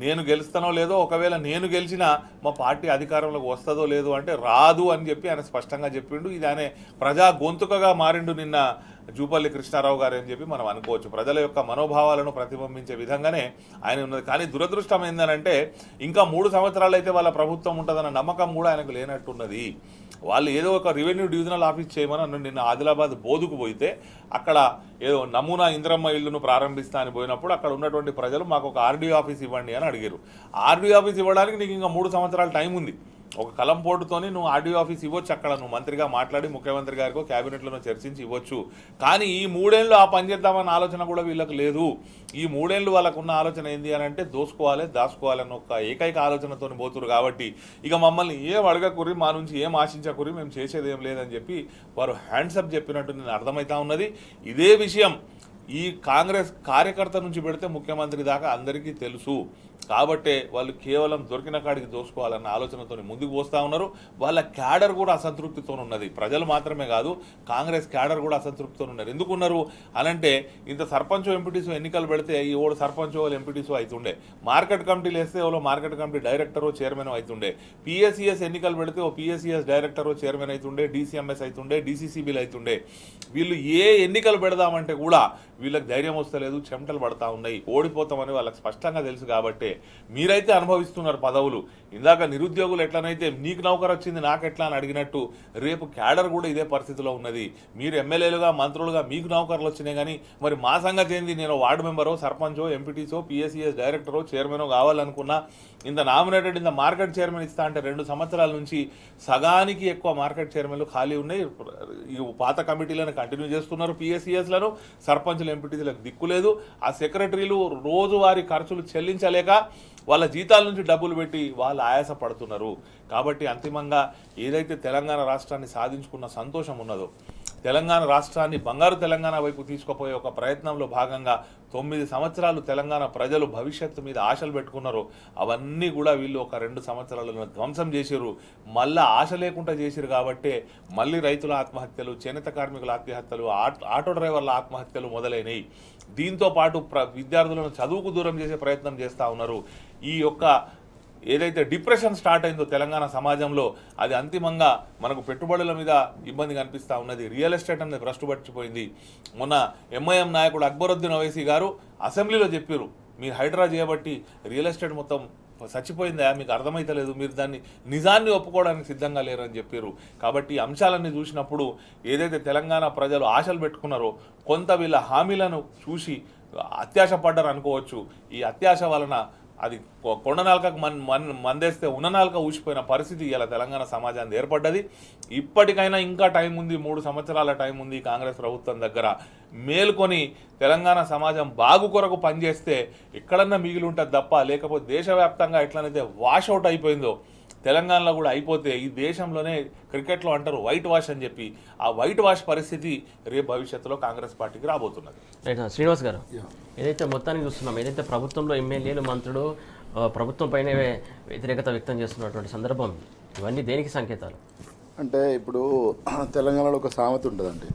నేను గెలుస్తానో లేదో, ఒకవేళ నేను గెలిచినా మా పార్టీ అధికారంలోకి వస్తుందో లేదో అంటే రాదు అని చెప్పి ఆయన స్పష్టంగా చెప్పిండు. ఇది ఆయన ప్రజా గొంతుకగా మారిండు నిన్న జూపల్లి కృష్ణారావు గారు అని చెప్పి మనం అనుకోవచ్చు. ప్రజల యొక్క మనోభావాలను ప్రతిబింబించే విధంగానే ఆయన ఉన్నది. కానీ దురదృష్టం ఏంటంటే ఇంకా 3 సంవత్సరాలు అయితే వాళ్ళ ప్రభుత్వం ఉంటుందన్న నమ్మకం కూడా ఆయనకు లేనట్టున్నది. వాళ్ళు ఏదో ఒక రెవెన్యూ డివిజనల్ ఆఫీస్ చేయమని నిన్న ఆదిలాబాద్ బోధుకు పోయితే అక్కడ ఏదో నమూనా ఇంద్రమ్మ ఇళ్లను ప్రారంభిస్తా అని పోయినప్పుడు అక్కడ ఉన్నటువంటి ప్రజలు మాకు ఒక ఆర్డీఓ ఆఫీస్ ఇవ్వండి అని అడిగారు. ఆర్డీఓ ఆఫీస్ ఇవ్వడానికి నీకు ఇంకా 3 సంవత్సరాల టైం ఉంది. ఒక కలం పోటుతోని నువ్వు ఆర్డీఓ ఆఫీస్ ఇవ్వచ్చు, అక్కడ నువ్వు మంత్రిగా మాట్లాడి ముఖ్యమంత్రి గారికో క్యాబినెట్లోనో చర్చించి ఇవ్వచ్చు. కానీ ఈ 3 ఏళ్ళు ఆ పని చేద్దామన్న ఆలోచన కూడా వీళ్ళకి లేదు. ఈ 3 ఏళ్ళు వాళ్ళకు ఉన్న ఆలోచన ఏంది అని అంటే దోసుకోవాలి, దాచుకోవాలన్న ఒక ఏకైక ఆలోచనతో పోతురు. కాబట్టి ఇక మమ్మల్ని ఏం అడగకురి, మా నుంచి ఏం ఆశించకురి, మేము చేసేది ఏం లేదని చెప్పి వారు హ్యాండ్సప్ చెప్పినట్టు నేను అర్థమవుతా ఉన్నది. ఇదే విషయం ఈ కాంగ్రెస్ కార్యకర్త నుంచి పెడితే ముఖ్యమంత్రి దాకా అందరికీ తెలుసు. కాబట్టే వాళ్ళు కేవలం దొరికిన కాడికి దోసుకోవాలన్న ఆలోచనతో ముందుకు పోస్తూ ఉన్నారు. వాళ్ళ క్యాడర్ కూడా అసంతృప్తితో ఉన్నది. ప్రజలు మాత్రమే కాదు, కాంగ్రెస్ క్యాడర్ కూడా అసంతృప్తితో ఉన్నారు. ఎందుకున్నారు అనంటే ఇంత సర్పంచో ఎంపీటీసో ఎన్నికలు పెడితే ఈ ఓడు సర్పంచో వాళ్ళు ఎంపీటీసో అవుతుండే, మార్కెట్ కమిటీలు వేస్తే వాళ్ళు మార్కెట్ కమిటీ డైరెక్టరో చైర్మన్ అవుతుండే, పిఎస్సిఎస్ ఎన్నికలు పెడితే ఓ పిఎస్సిఎస్ డైరెక్టరో చైర్మన్ అవుతుండే, డీసీఎంఎస్ అవుతుండే, డీసీసీబీలు అవుతుండే. వీళ్ళు ఏ ఎన్నికలు పెడదామంటే కూడా వీళ్ళకి ధైర్యం వస్తలేదు, చెమటలు పడతా ఉన్నాయి. ఓడిపోతామని వాళ్ళకి స్పష్టంగా తెలుసు. కాబట్టి మీరైతే అనుభవిస్తున్నారు పదవులు. ఇందాక నిరుద్యోగులు ఎట్లనైతే నీకు నౌకరు వచ్చింది నాకెట్లా అని అడిగినట్టు రేపు క్యాడర్ కూడా ఇదే పరిస్థితిలో ఉన్నది. మీరు ఎమ్మెల్యేలుగా మంత్రులుగా మీకు నౌకర్లు వచ్చినాయి, కానీ మరి మా సంగతి ఏంది? నేను వార్డు మెంబరో సర్పంచో ఎంపీటీసో పిఎస్సిఎస్ డైరెక్టరో చైర్మనో కావాలనుకున్నా ఇంత నామినేటెడ్ ఇంత మార్కెట్ చైర్మన్ ఇస్తా అంటే 2 సంవత్సరాల నుంచి సగానికి ఎక్కువ మార్కెట్ చైర్మన్లు ఖాళీ ఉన్నాయి. ఈ పాత కమిటీలను కంటిన్యూ చేస్తున్నారు. పిఎస్సిఎస్లను సర్పంచులు ఎంపీటీలకు దిక్కులేదు. ఆ సెక్రటరీలు రోజువారీ ఖర్చులు చెల్లించలేక వాళ్ళ జీతాల నుంచి డబ్బులు పెట్టి వాళ్ళు ఆయాస పడుతున్నారు. కాబట్టి అంతిమంగా ఏదైతే తెలంగాణ రాష్ట్రాన్ని సాధించుకున్న సంతోషం ఉన్నదో, తెలంగాణ రాష్ట్రాన్ని బంగారు తెలంగాణ వైపు తీసుకుపోయే ఒక ప్రయత్నంలో భాగంగా 9 సంవత్సరాలు తెలంగాణ ప్రజలు భవిష్యత్తు మీద ఆశలు పెట్టుకున్నారు. అవన్నీ కూడా వీళ్ళు ఒక 2 సంవత్సరాలలో ధ్వంసం చేసిరు. మళ్ళీ ఆశ లేకుండా చేసిరు. కాబట్టే మళ్ళీ రైతుల ఆత్మహత్యలు, చేనేత కార్మికుల ఆత్మహత్యలు, ఆటో డ్రైవర్ల ఆత్మహత్యలు మొదలైనవి. దీంతో పాటు విద్యార్థులను చదువుకు దూరం చేసే ప్రయత్నం చేస్తూ ఉన్నారు. ఈ యొక్క ఏదైతే డిప్రెషన్ స్టార్ట్ అయిందో తెలంగాణ సమాజంలో, అది అంతిమంగా మనకు పెట్టుబడుల మీద ఇబ్బంది కనిపిస్తూ ఉన్నది. రియల్ ఎస్టేట్ అనేది భ్రష్టు పట్టిపోయింది. మొన్న ఎంఐఎం నాయకుడు అక్బరుద్దీన్ ఓవైసీ గారు అసెంబ్లీలో చెప్పారు, మీరు హైడ్రా చేయబట్టి రియల్ ఎస్టేట్ మొత్తం చచ్చిపోయిందా, మీకు అర్థమైతలేదు, మీరు దాన్ని నిజాన్ని ఒప్పుకోవడానికి సిద్ధంగా లేరని చెప్పారు. కాబట్టి ఈ అంశాలన్నీ చూసినప్పుడు ఏదైతే తెలంగాణ ప్రజలు ఆశలు పెట్టుకున్నారో కొంత వీళ్ళ హామీలను చూసి అత్యాశ పడ్డారు అనుకోవచ్చు. ఈ అత్యాశ వలన అది కొండ నాలుకకు మందేస్తే ఉన్న నాలుక ఊసిపోయిన పరిస్థితి ఇలా తెలంగాణ సమాజాన్ని ఏర్పడ్డది. ఇప్పటికైనా ఇంకా టైం ఉంది, 3 సంవత్సరాల టైం ఉంది కాంగ్రెస్ ప్రభుత్వం దగ్గర. మేల్కొని తెలంగాణ సమాజం బాగు కొరకు పనిచేస్తే ఎక్కడన్నా మిగిలి ఉంటుంది తప్ప, లేకపోతే దేశవ్యాప్తంగా ఎట్లనైతే వాషౌట్ అయిపోయిందో తెలంగాణలో కూడా అయిపోతే ఈ దేశంలోనే క్రికెట్లో అంటారు వైట్ వాష్ అని చెప్పి, ఆ వైట్ వాష్ పరిస్థితి రేపు భవిష్యత్తులో కాంగ్రెస్ పార్టీకి రాబోతున్నది. రైట్ శ్రీనివాస్ గారు, ఏదైతే మొత్తానికి చూస్తున్నాం, ఏదైతే ప్రభుత్వంలో ఎమ్మెల్యేలు మంత్రులు ప్రభుత్వం పైన వ్యతిరేకత వ్యక్తం చేస్తున్నటువంటి సందర్భం, ఇవన్నీ దేనికి సంకేతాలు? అంటే ఇప్పుడు తెలంగాణలో ఒక సామెత ఉంటుందండి,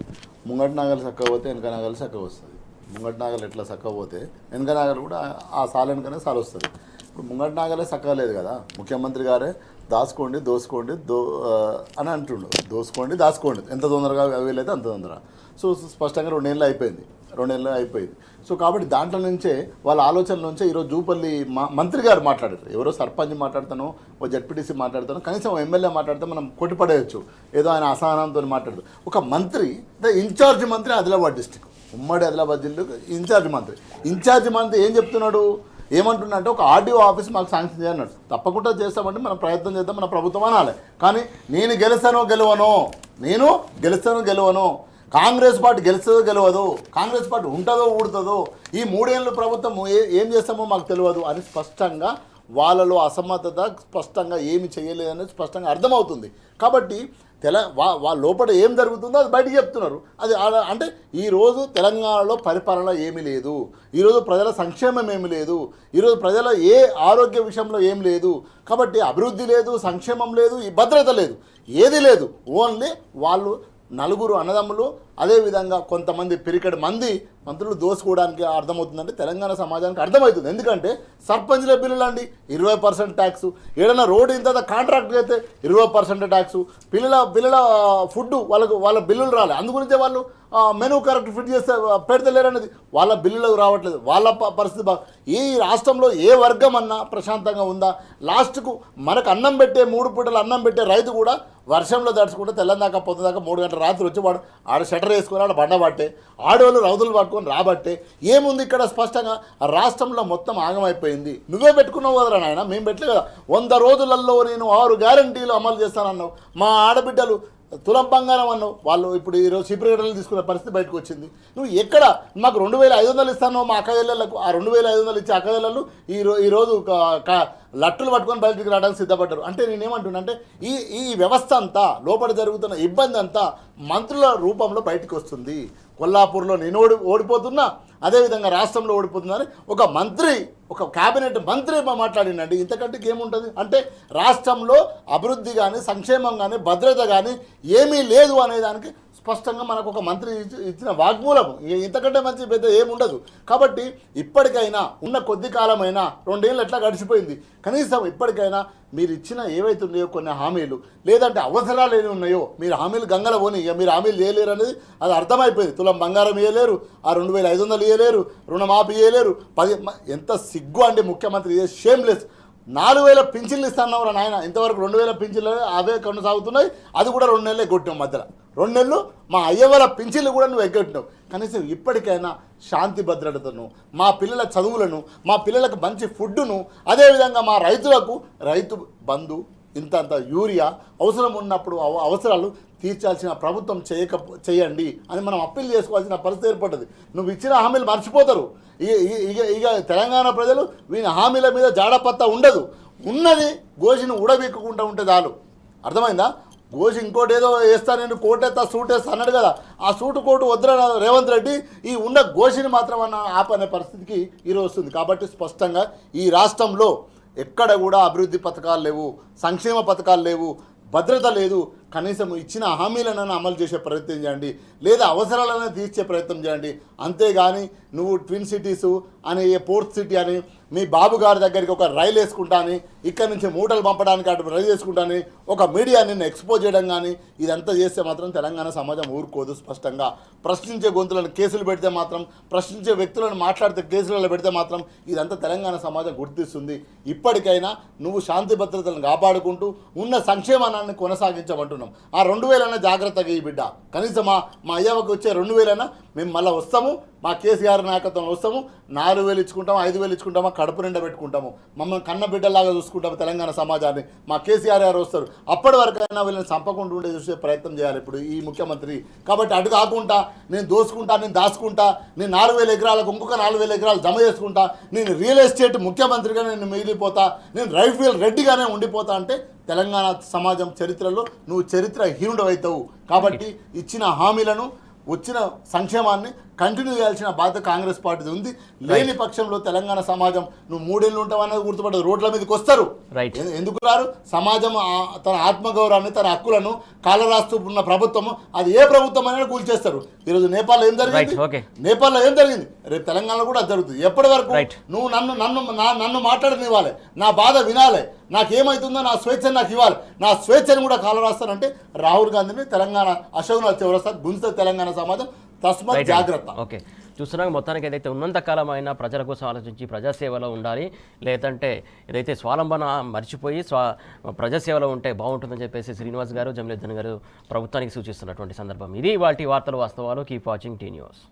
ముంగటి నాగలు చక్కకపోతే వెనక నాగలు చక్క వస్తుంది. ముంగటి నాగలు ఎట్లా చక్కకపోతే వెనక నాగలు కూడా ఆ సాలు వెనకనే సాలు వస్తుంది. ఇప్పుడు ముంగటి నాగలే సక్కలేదు కదా, ముఖ్యమంత్రి గారే దాచుకోండి దోసుకోండి అని అంటుండు. దోసుకోండి దాచుకోండి, ఎంత తొందరగా వీలైతే అంత తొందరగా. సో స్పష్టంగా 2 నెలలు అయిపోయింది. సో కాబట్టి దాంట్లో నుంచే వాళ్ళ ఆలోచనల నుంచే ఈరోజు జూపల్లి మంత్రి గారు మాట్లాడారు. ఎవరో సర్పంచ్ మాట్లాడతానో, ఓ జడ్పీటీసీ మాట్లాడతానో, కనీసం ఎమ్మెల్యే మాట్లాడితే మనం కొట్టిపడేయచ్చు, ఏదో ఆయన అసహనంతో మాట్లాడదు. ఒక మంత్రి, ఇన్ఛార్జ్ మంత్రి ఆదిలాబాద్ డిస్టిక్, ఉమ్మడి ఆదిలాబాద్ జిల్లాకు ఇన్ఛార్జ్ మంత్రి ఏం చెప్తున్నాడు, ఏమంటున్నాడంటే ఒక ఆర్డీఓ ఆఫీస్ మాకు శాంక్షన్ చేయన్నాడు. తప్పకుండా చేస్తామంటే మనం ప్రయత్నం చేద్దాం, మన ప్రభుత్వం అనాలి. కానీ నేను గెలుస్తానో గెలవను, కాంగ్రెస్ పార్టీ గెలుస్తుందో గెలవదు, కాంగ్రెస్ పార్టీ ఉంటుందో ఊడుతుందో, ఈ 3 ఏళ్ళ ప్రభుత్వం ఏం చేస్తామో మాకు తెలియదు అని స్పష్టంగా వాళ్ళలో అసమర్థత స్పష్టంగా ఏమి చేయలేదనేది స్పష్టంగా అర్థమవుతుంది. కాబట్టి వాళ్ళ లోపల ఏం జరుగుతుందో అది బయటికి చెప్తున్నారు. అది అంటే ఈరోజు తెలంగాణలో పరిపాలన ఏమీ లేదు, ఈరోజు ప్రజల సంక్షేమం ఏమీ లేదు, ఈరోజు ప్రజల ఏ ఆరోగ్య విషయంలో ఏం లేదు. కాబట్టి అభివృద్ధి లేదు, సంక్షేమం లేదు, ఈ భద్రత లేదు, ఏది లేదు. ఓన్లీ వాళ్ళు 4 అన్నదమ్ములు, అదేవిధంగా కొంతమంది పిరికెడ్ మంత్రులు దోసుకోవడానికి అర్థమవుతుందంటే తెలంగాణ సమాజానికి అర్థమవుతుంది. ఎందుకంటే సర్పంచ్ల బిల్లులు అండి 20% ట్యాక్సు, ఏదైనా రోడ్డు ఇంత కాంట్రాక్ట్ అయితే 20% ట్యాక్సు, పిల్లల ఫుడ్ వాళ్ళ బిల్లులు రాలే, అందుగురించే వాళ్ళు మెనూ కరెక్ట్ ఫిట్ చేస్తే పెడతలేరనేది, వాళ్ళ బిల్లులకు రావట్లేదు, వాళ్ళ పరిస్థితి ఈ రాష్ట్రంలో ఏ వర్గం అన్నా ప్రశాంతంగా ఉందా? లాస్ట్కు మనకు అన్నం పెట్టే 3 పూటలు అన్నం పెట్టే రైతు కూడా వర్షంలో తడుచుకుంటే తెల్లందాకా పొద్దుదాకా 3 గంటల రాత్రి వచ్చి వాడు ఆడ షటర్ వేసుకుని ఆడ బండ పట్టే, ఆడవాళ్ళు రౌతులు పట్టుకొని రాబట్టే ఏముంది ఇక్కడ స్పష్టంగా రాష్ట్రంలో మొత్తం ఆగమైపోయింది. నువ్వే పెట్టుకున్నావు కదరా నాయన, మేము పెట్టలే కదా. 100 రోజులలో నేను 6 గ్యారంటీలు అమలు చేస్తానన్నావు, మా ఆడబిడ్డలు తులం బంగారం అన్నావు, వాళ్ళు ఇప్పుడు ఈరోజు సిపిరేటర్లు తీసుకునే పరిస్థితి బయటకు వచ్చింది. నువ్వు ఎక్కడ మాకు 2500 ఇస్తానో మా అక్కజల్లలకు, ఆ 2500 ఇచ్చే అక్కజల్లలు ఈరోజు లట్టులు పట్టుకొని బయటకు రావడానికి సిద్ధపడ్డారు. అంటే నేనేమంటున్నా అంటే ఈ వ్యవస్థ అంతా లోపల జరుగుతున్న ఇబ్బంది అంతా మంత్రుల రూపంలో బయటకు వస్తుంది. కొల్లాపూర్లో నేను ఓడిపోతున్నా, అదేవిధంగా రాష్ట్రంలో ఓడిపోతుందని ఒక క్యాబినెట్ మంత్రి మాట్లాడిందండి. ఇంతకంటే ఏముంటుంది అంటే రాష్ట్రంలో అభివృద్ధి కానీ, సంక్షేమం కానీ, భద్రత కానీ ఏమీ లేదు అనేదానికి స్పష్టంగా మనకు ఒక మంత్రి ఇచ్చిన వాగ్మూలం. ఇంతకంటే మంచి పెద్ద ఏముండదు. కాబట్టి ఇప్పటికైనా ఉన్న కొద్ది కాలమైనా 2 ఏళ్ళు ఎట్లా గడిచిపోయింది, కనీసం ఇప్పటికైనా మీరు ఇచ్చిన ఏవైతే ఉన్నాయో కొన్ని హామీలు, లేదంటే అవసరాలు ఏమి ఉన్నాయో మీరు హామీలు గంగల పోని, ఇక మీరు హామీలు చేయలేరు అనేది అది అర్థమైపోయింది. తులం బంగారం ఇవ్వలేరు, ఆ 2500 ఇవ్వలేరు, రుణమాఫీ ఇవ్వలేరు. ఎంత సిగ్గు అండి ముఖ్యమంత్రి, షేమ్లెస్. 4000 పింఛన్లు ఇస్తాన్నావు రా నాయన, ఇంతవరకు 2000 పింఛన్లు అవే కొనసాగుతున్నాయి. అది కూడా 2 నెలలే కొట్టినావు, మధ్యలో 2 నెలలు మా అయ్యవాళ్ళ పింఛన్లు కూడా నువ్వు ఎగ్గొట్టినావు. కనీసం ఇప్పటికైనా శాంతి భద్రతను, మా పిల్లల చదువులను, మా పిల్లలకు మంచి ఫుడ్డును, అదేవిధంగా మా రైతులకు రైతు బంధు, ఇంత యూరియా అవసరం ఉన్నప్పుడు అవసరాలు తీర్చాల్సిన ప్రభుత్వం చేయండి అని మనం అప్పీల్ చేసుకోవాల్సిన పరిస్థితి ఏర్పడ్డది. నువ్వు ఇచ్చిన హామీలు మర్చిపోతారు. ఇక తెలంగాణ ప్రజలు వీని హామీల మీద జాడపత్తా ఉండదు. ఉన్నది గోషిని ఉడబెక్కుకుంటూ ఉంటే చాలు. అర్థమైందా? గోషి ఇంకోటి ఏదో వేస్తా, నేను కోటేస్తా, సూట్ వేస్తా అన్నాడు కదా, ఆ సూటు కోటు వద్దురా రేవంత్ రెడ్డి, ఈ ఉన్న గోషిని మాత్రం ఆపనే పరిస్థితికి ఈరోజు వస్తుంది. కాబట్టి స్పష్టంగా ఈ రాష్ట్రంలో ఎక్కడ కూడా అభివృద్ధి పథకాలు లేవు, సంక్షేమ పథకాలు లేవు, భద్రత లేదు. కనీసం ఇచ్చిన హామీలను అమలు చేసే ప్రయత్నం చేయండి, లేదా అవసరాలను తీర్చే ప్రయత్నం చేయండి. అంతేగాని నువ్వు ట్విన్ సిటీసు అని, పోర్ట్ సిటీ అని, మీ బాబు గారి దగ్గరికి ఒక రైలు వేసుకుంటా అని, ఇక్కడి నుంచి మూటలు పంపడానికి అటు రైలు వేసుకుంటాని ఒక మీడియాని ఎక్స్పోజ్ చేయడం కానీ ఇదంతా చేస్తే మాత్రం తెలంగాణ సమాజం ఊరుకోదు. స్పష్టంగా ప్రశ్నించే గొంతులను కేసులు పెడితే మాత్రం, ప్రశ్నించే వ్యక్తులను మాట్లాడితే కేసులలో పెడితే మాత్రం ఇదంతా తెలంగాణ సమాజం గుర్తిస్తుంది. ఇప్పటికైనా నువ్వు శాంతి భద్రతలను కాపాడుకుంటూ ఉన్న సంక్షేమాన్ని కొనసాగించమంటున్నావు. ఆ 2000 జాగ్రత్తగా ఈ బిడ్డ, కనీసం మా అయ్యవకు వచ్చే 2000 మేము మళ్ళీ వస్తాము, మా కేసీఆర్ నాయకత్వంలో వస్తాము, 4000 ఇచ్చుకుంటాము, 5000 ఇచ్చుకుంటామా, కడుపు నిండా పెట్టుకుంటాము, మమ్మల్ని కన్న బిడ్డలాగా చూసుకుంటాము తెలంగాణ సమాజాన్ని. మా కేసీఆర్ గారు వస్తారు, అప్పటి వరకైనా వీళ్ళని చంపకుండా ఉండే చూసే ప్రయత్నం చేయాలి ఇప్పుడు ఈ ముఖ్యమంత్రి. కాబట్టి అటు కాకుండా నేను దోసుకుంటా, నేను దాచుకుంటా, నేను 4000 ఎకరాలకు ఇంకొక 4000 ఎకరాలు జమ చేసుకుంటా, నేను రియల్ ఎస్టేట్ ముఖ్యమంత్రిగా నేను మిగిలిపోతా, నేను రైఫిల్ రెడ్డిగానే ఉండిపోతా అంటే తెలంగాణ సమాజం చరిత్రలో నువ్వు చరిత్రహీనుడు అవుతావు. కాబట్టి ఇచ్చిన హామీలను వచ్చిన సంక్షేమాన్ని కంటిన్యూ చేయాల్సిన బాధ్యత కాంగ్రెస్ పార్టీది ఉంది. లేని పక్షంలో తెలంగాణ సమాజం నువ్వు 3 ఏళ్ళు ఉంటావు అనేది గుర్తుపడదు, రోడ్ల మీదకి వస్తారు. రైట్. ఎందుకు రారు? సమాజం తన ఆత్మగౌరవాన్ని తన హక్కులను కాలరాస్తూ ఉన్న ప్రభుత్వం అది ఏ ప్రభుత్వం అనేది కూల్చేస్తారు. ఈరోజు నేపాల్లో ఏం జరిగింది? నేపాల్లో ఏం జరిగింది? రేపు తెలంగాణలో కూడా అది జరుగుతుంది. ఎప్పటి వరకు నువ్వు నన్ను మాట్లాడనివ్వాలి, నా బాధ వినాలి, నాకేమవుతుందో నా స్వేచ్ఛను నాకు ఇవ్వాలి, నా స్వేచ్ఛను కూడా కాలరాస్తానంటే రాహుల్ గాంధీని తెలంగాణ అశోక్నగర్ చివరస్తా గుంజుతుంది తెలంగాణ సమాజం. తస్మాత్ జాగ్రత్త. ఓకే, చూస్తున్నాం మొత్తానికి ఏదైతే ఉన్నంతకాలం అయినా ప్రజల కోసం ఆలోచించి ప్రజాసేవలో ఉండాలి, లేదంటే ఏదైతే స్వాలంబన మర్చిపోయి ప్రజాసేవలో ఉంటే బాగుంటుందని చెప్పేసి శ్రీనివాస్ గారు, జమలేద్దన్ గారు ప్రభుత్వానికి సూచిస్తున్నటువంటి సందర్భం ఇది. వాటి వార్తలు వాస్తవాలు. Keep watching tea news.